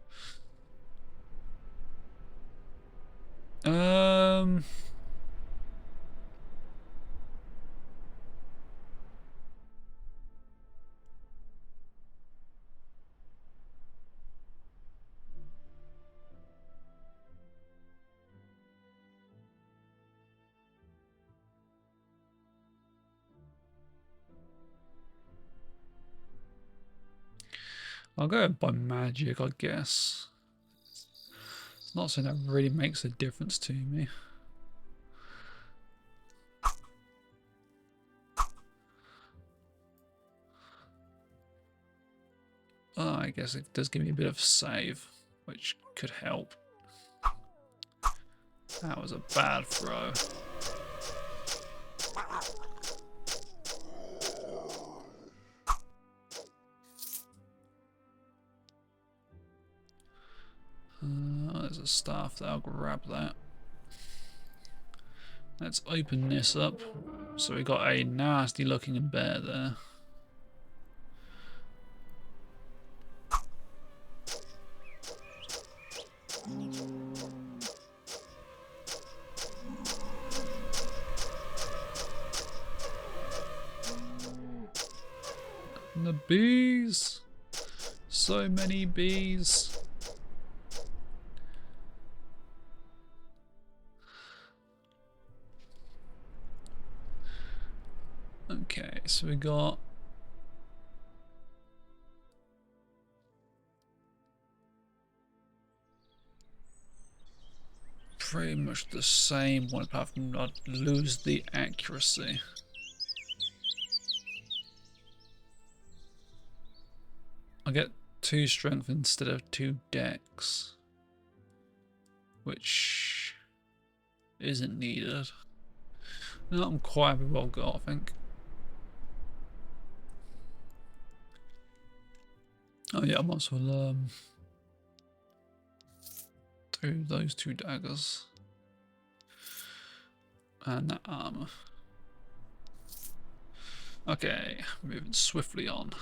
A: I'll go by magic, I guess. It's not something that really makes a difference to me. Oh, I guess it does give me a bit of save, which could help. That was a bad throw. There's a staff there, I'll grab that. Let's open this up. So we got a nasty looking bear there. And the bees! So many bees! Okay, so we got pretty much the same one apart from not lose the accuracy. I get 2 strength instead of 2 dex, which isn't needed. No, I'm quite happy with what I've got, I think. Oh yeah, I might as well do those 2 daggers and that armor. Okay, moving swiftly on.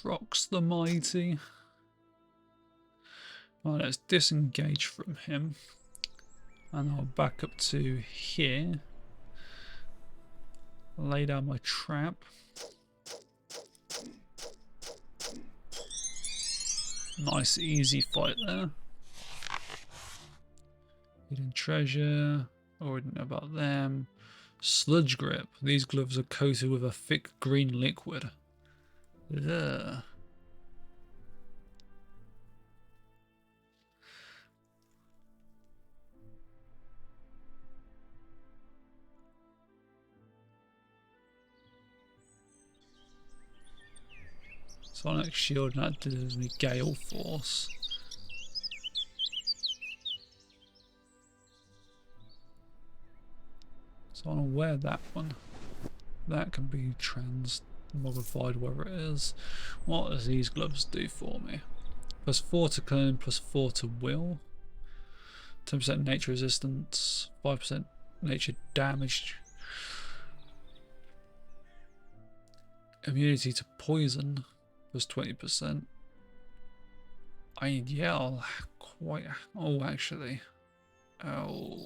A: Prox the Mighty. Right, let's disengage from him. And I'll back up to here. Lay down my trap. Nice easy fight there. Hidden treasure. Already know about them. Sludge grip. These gloves are coated with a thick green liquid. Ugh. Sonic shield, and that does me gale force. So I want to wear that one. That can be transmogrified wherever it is. What does these gloves do for me? +4 to clone, +4 to will. 10% nature resistance, 5% nature damage. Immunity to poison, +20%. I yell quite. Oh, actually. Oh.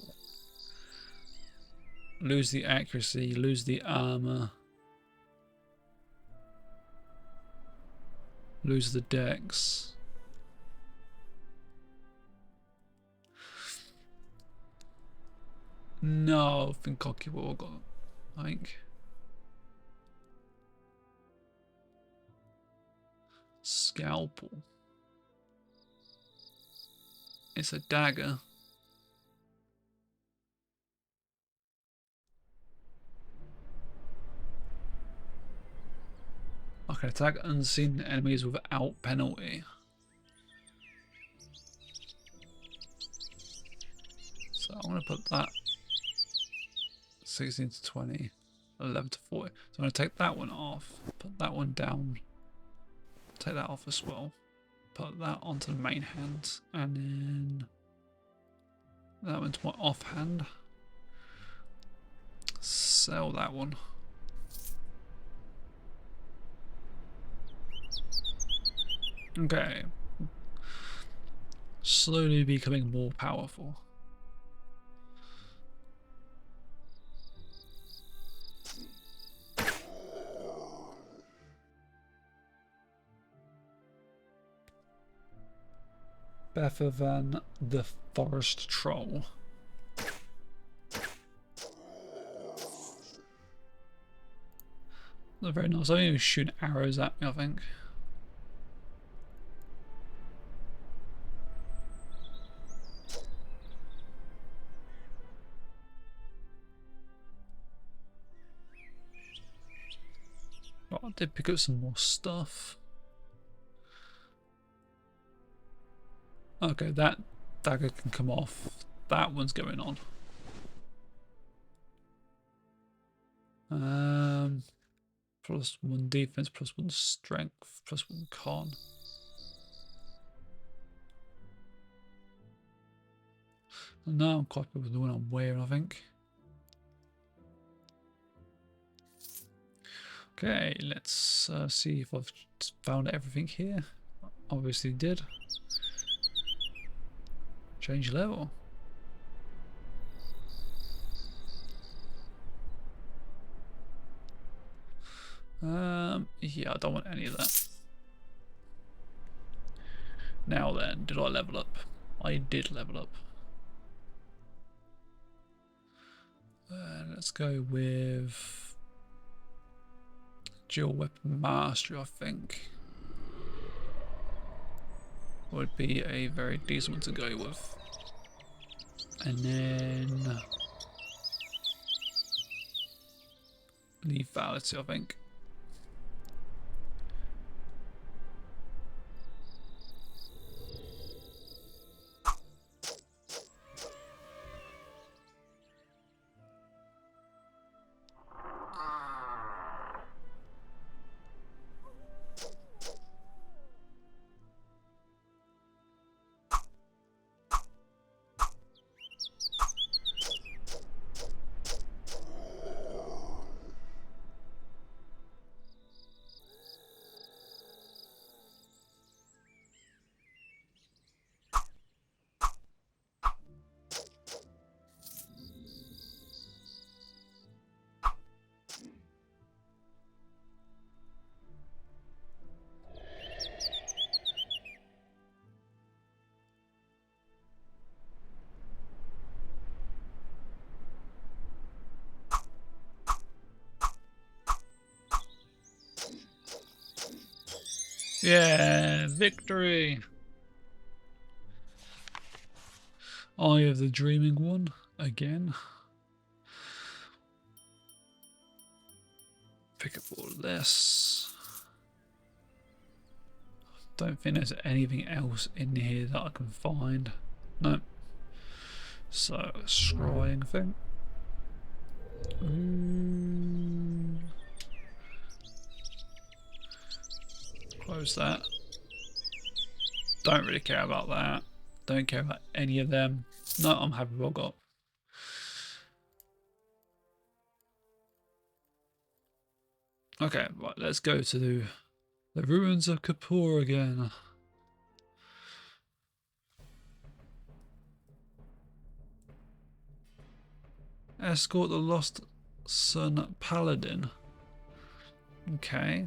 A: Lose the accuracy, lose the armor. Lose the dex. No, I think I'll keep what I've got. I think. Scalpel. It's a dagger. I can attack unseen enemies without penalty. So I'm going to put that 16 to 20, 11 to 40. So I'm going to take that one off, put that one down, take that off as well, put that onto the main hand, and then that one's my offhand. Sell that one. Okay. Slowly becoming more powerful. Better than the forest troll. They're very nice. I only shoot arrows at me, I think. Oh, I did pick up some more stuff. Okay, that dagger can come off. That one's going on. Plus 1 defense, plus 1 strength, plus 1 con. No, I'm quite good with the one I'm wearing, I think. Okay, let's see if I've found everything here. Obviously did. Change level. Yeah, I don't want any of that. Now then, did I level up? I did level up. Let's go with dual weapon mastery, I think. Would be a very decent one to go with. And then lethality, I think. Yeah, victory! Eye of the Dreaming One, again. Pick up all of this. Don't think there's anything else in here that I can find. No. So, scrying thing. Close that. Don't really care about that. Don't care about any of them. No, I'm happy with what I got. Okay, right, let's go to the ruins of Kapur again. Escort the lost son paladin. Okay.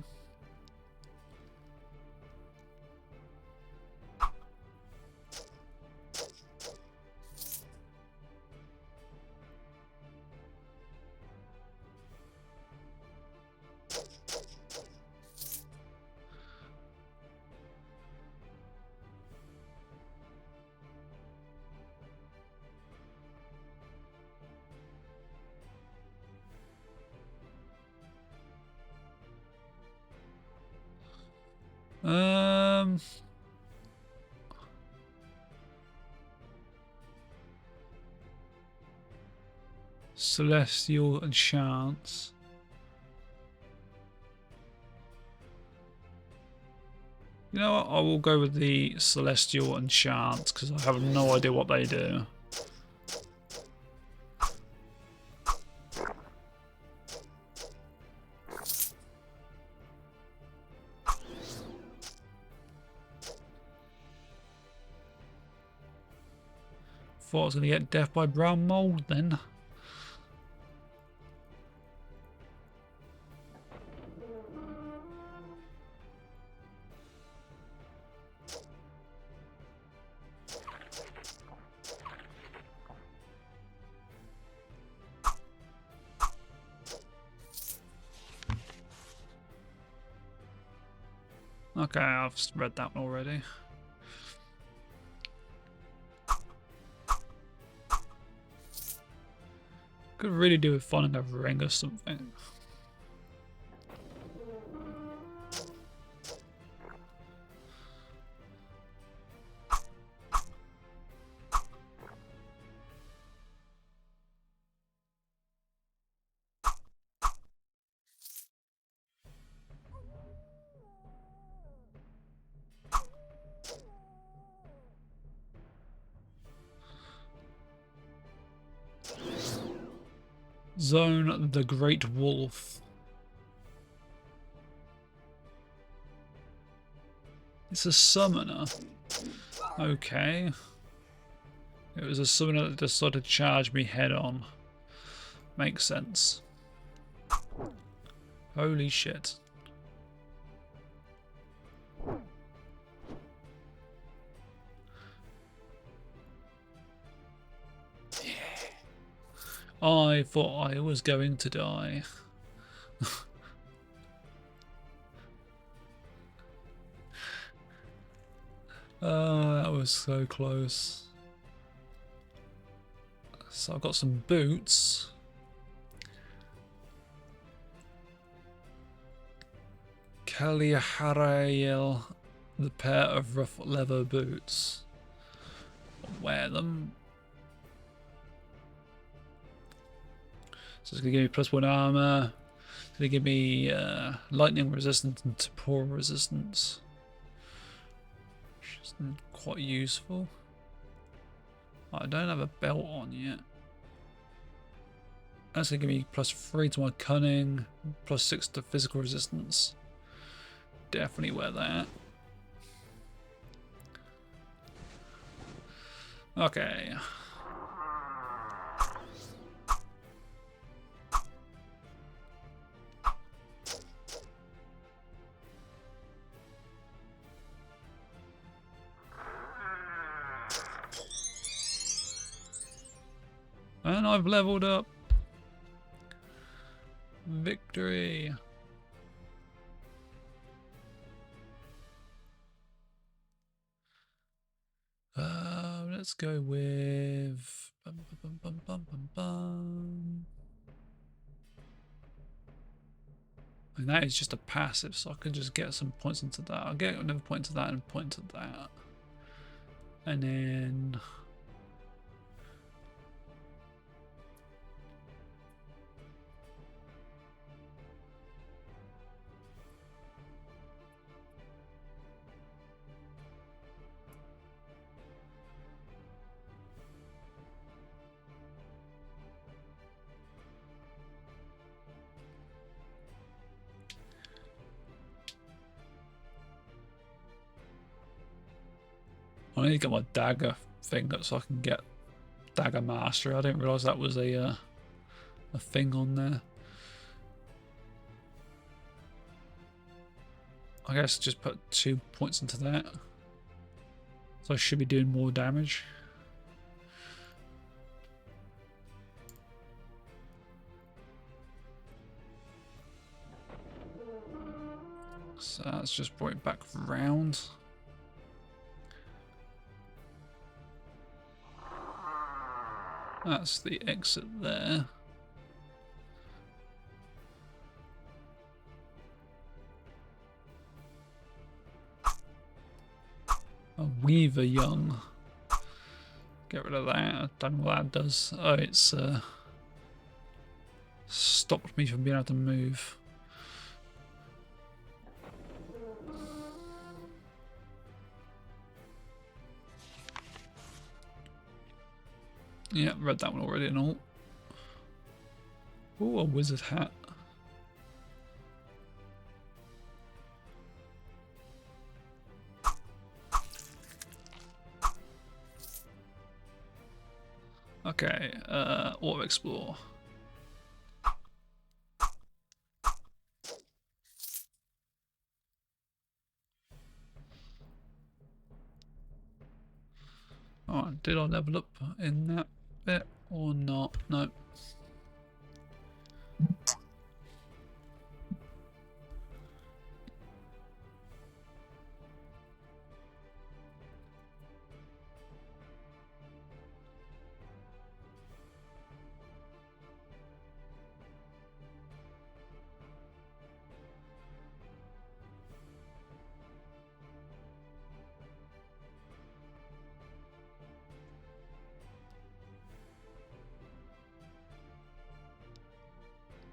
A: Celestial enchants. You know what? I will go with the Celestial enchants because I have no idea what they do. Thought I was going to get death by brown mold then. Okay, I've read that one already. Could really do with finding a ring or something. Zone the Great Wolf. It's a summoner. Okay. It was a summoner that decided to charge me head on. Makes sense. Holy shit. Yeah. I thought I was going to die. That was so close. So I've got some boots. Maj'Eyal, the pair of rough leather boots. I'll wear them. So it's going to give me +1 armor. It's going to give me lightning resistance and tempora resistance. Which is quite useful. I don't have a belt on yet. That's going to give me +3 to my cunning, +6 to physical resistance. Definitely wear that. Okay. And I've leveled up. Victory. Let's go with and that is just a passive, so I can just get some points into that. I'll get another point to that and a point to that. And then I need to get my dagger thing up so I can get dagger mastery. I didn't realise that was a thing on there. I guess just put 2 points into that. So I should be doing more damage. So that's just brought it back round. That's the exit there. A Weaver Young. Get rid of that. I don't know what that does. Oh, it's stopped me from being able to move. Yeah, read that one already and all. Ooh, a wizard hat. Okay, auto explore. Oh, did I level up in that bit or not? No.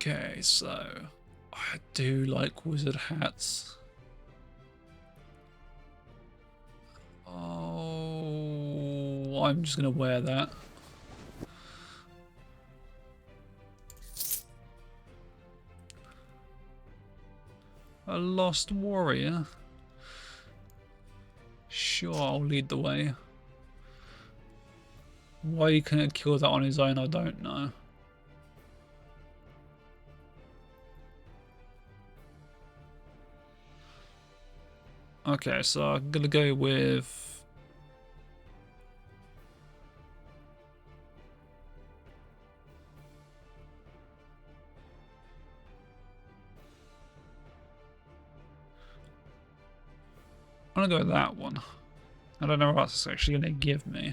A: Okay, so I do like wizard hats. Oh, I'm just gonna wear that. A lost warrior. Sure, I'll lead the way. Why he couldn't kill that on his own, I don't know. Okay, so I'm gonna go with... I'm gonna go with that one. I don't know what it's actually gonna give me.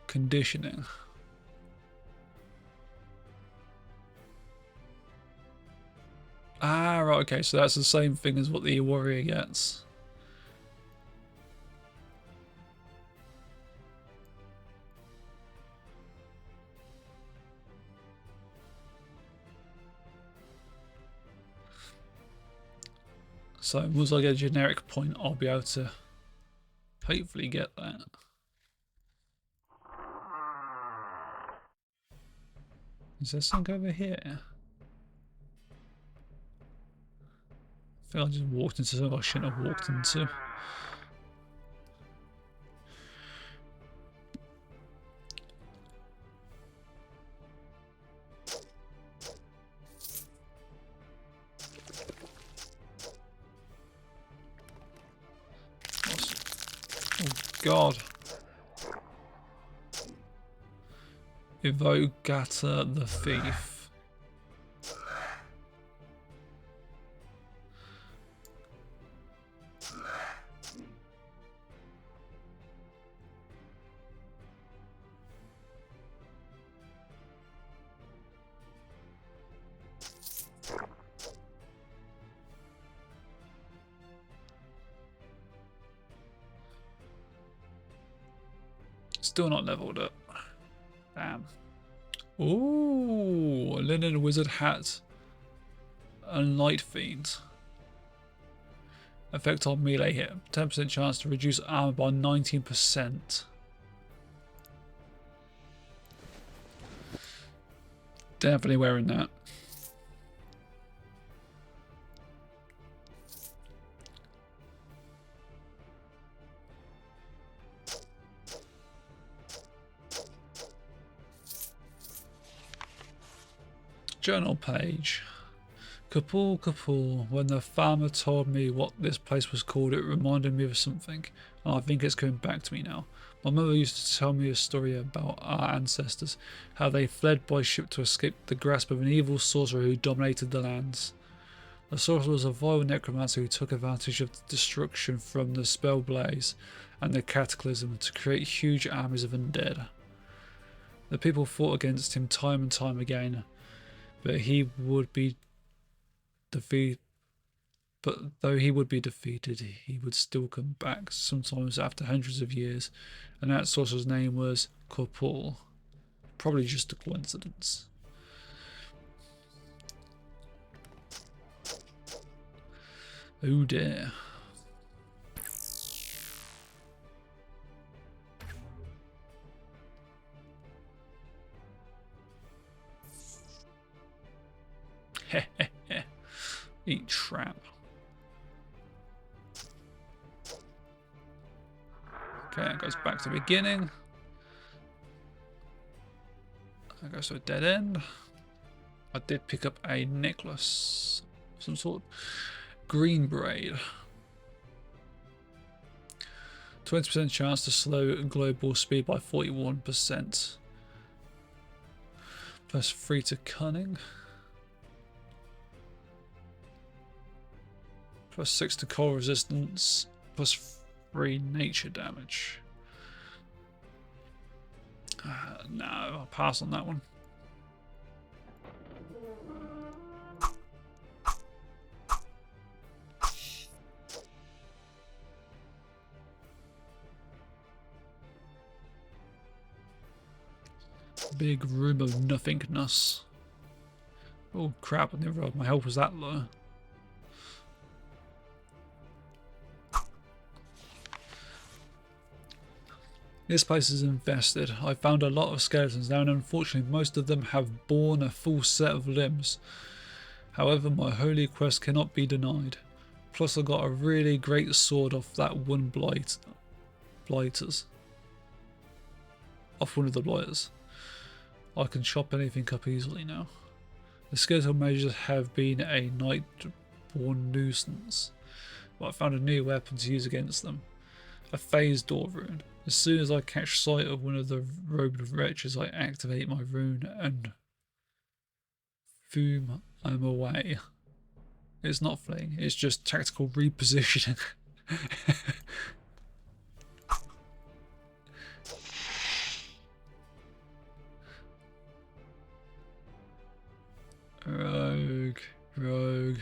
A: Conditioning. Ah, right, okay, so that's the same thing as what the warrior gets. So once I get a generic point, I'll be able to hopefully get that. Is there something over here? I think I just walked into something I shouldn't have walked into. Oh god. Evoke Gata the Thief. Still not leveled up. Damn. Ooh, a linen wizard hat and light fiend. Effect on melee hit. 10% chance to reduce armor by 19%. Definitely wearing that. Journal page. Kapoor Kapoor. When the farmer told me what this place was called, it reminded me of something. And I think it's coming back to me now. My mother used to tell me a story about our ancestors, how they fled by ship to escape the grasp of an evil sorcerer who dominated the lands. The sorcerer was a vile necromancer who took advantage of the destruction from the spell blaze and the cataclysm to create huge armies of undead. The people fought against him time and time again, but he would be But though he would be defeated, he would still come back, sometimes after hundreds of years, and that sorcerer's name was Corporal. Probably just a coincidence. Oh dear. Eat trap. Okay, that goes back to the beginning. That goes to a dead end. I did pick up a necklace. Some sort. Green braid. 20% chance to slow global speed by 41%. Plus 3 to cunning. Plus 6 to cold resistance. Plus 3 nature damage. No, I'll pass on that one. Big room of nothingness. Oh crap, I didn't realize my health was that low. This place is infested. I found a lot of skeletons now, and unfortunately most of them have borne a full set of limbs. However, my holy quest cannot be denied. Plus I got a really great sword off that one blighters. Off one of the blighters. I can chop anything up easily now. The skeletal mages have been a night-born nuisance, but I found a new weapon to use against them. A phase door rune. As soon as I catch sight of one of the robed wretches, I activate my rune and boom, I'm away. It's not fleeing, it's just tactical repositioning. Rogue.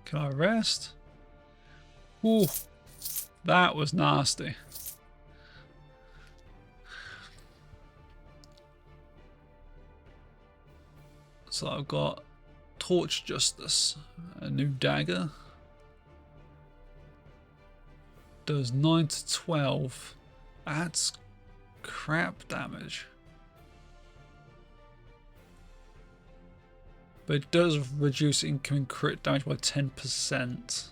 A: Can I rest? Ooh, that was nasty. So I've got Torch Justice, a new dagger. Does 9 to 12. That's crap damage. But it does reduce incoming crit damage by 10%.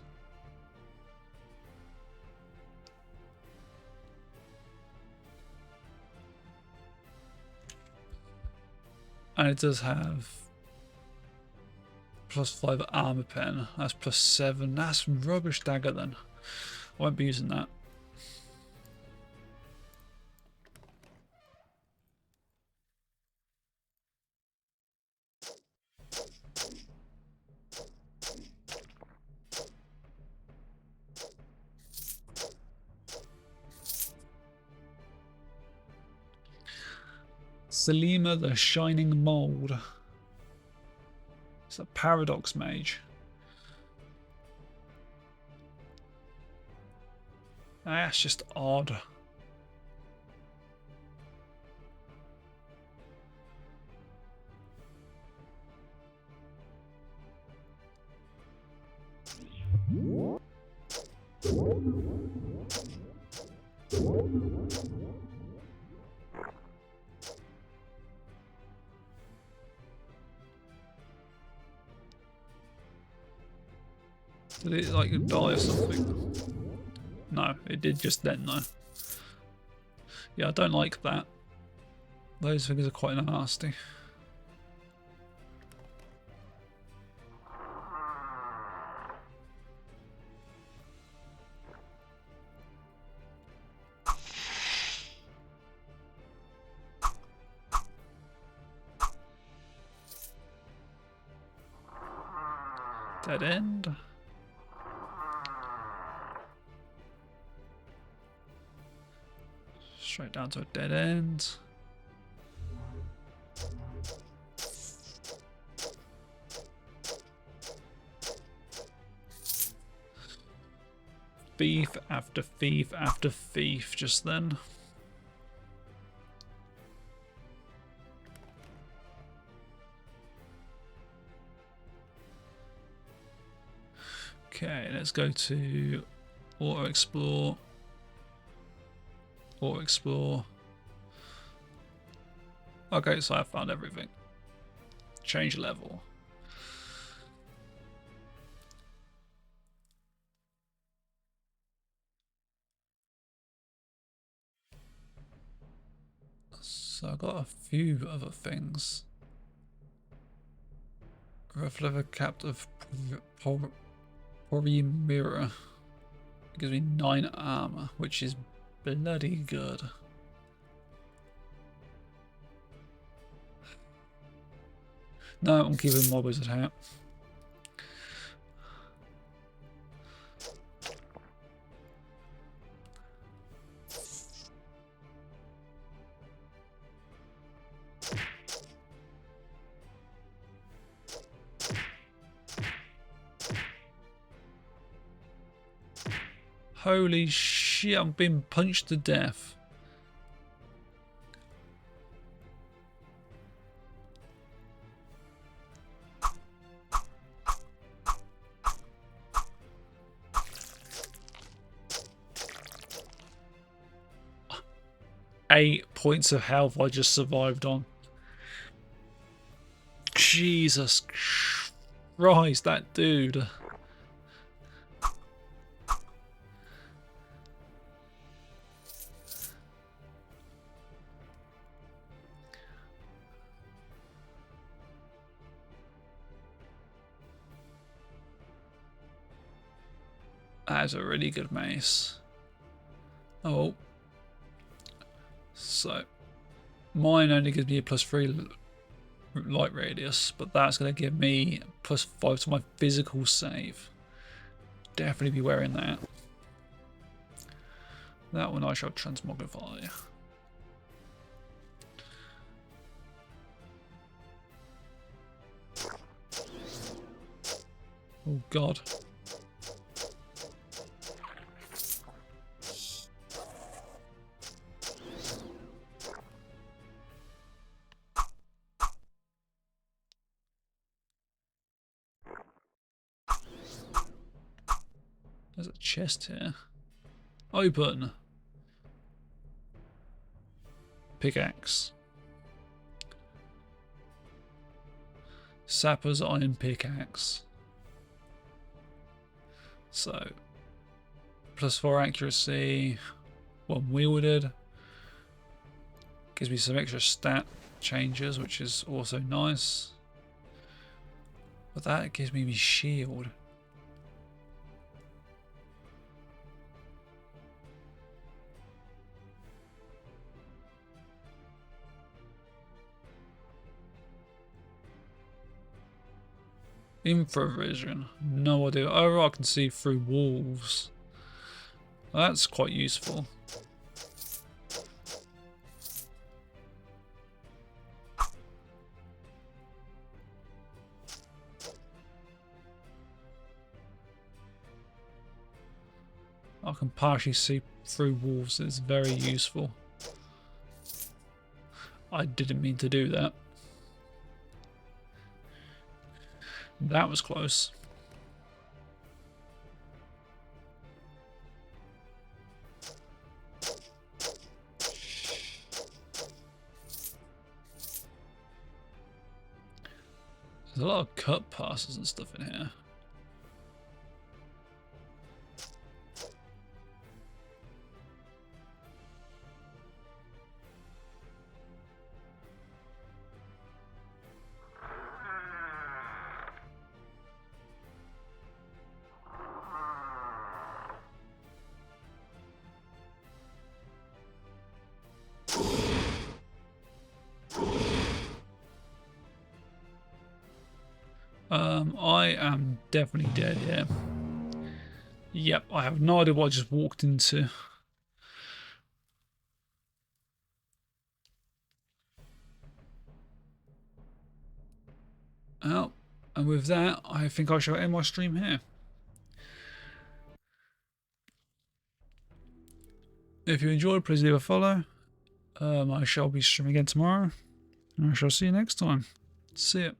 A: And it does have +5 armor pen. That's +7. That's rubbish dagger then. I won't be using that. Selima the Shining Mold. It's a Paradox Mage. That's just odd. Did it like die or something? No, it did just then though. Yeah, I don't like that. Those things are quite nasty. Dead end. Straight down to a dead end. Thief after thief after thief just then. Okay, let's go to auto explore. Auto explore. Okay, so I found everything. Change level. So I got a few other things. Rough leather capped of mirror. It gives me 9 armor, which is bloody good. No, I'm keeping my wizard hat. Holy shit, I'm being punched to death. Eight points of health I just survived on. Jesus Christ, that dude. That is a really good mace. Oh. So, mine only gives me a +3 light radius, but that's going to give me +5 to my physical save. Definitely be wearing that. That one I shall transmogrify. Oh god. There's a chest here. Open. Pickaxe. Sapper's iron pickaxe. So, +4 accuracy, one wielded. Gives me some extra stat changes, which is also nice. But that gives me my shield. Infravision. No idea. Oh, I can see through walls. That's quite useful. I can partially see through walls. It's very useful. I didn't mean to do that. That was close. There's a lot of cut passes and stuff in here. I am definitely dead here. Yep, I have no idea what I just walked into. Well, and with that, I think I shall end my stream here. If you enjoyed, please leave a follow. I shall be streaming again tomorrow. And I shall see you next time. See ya.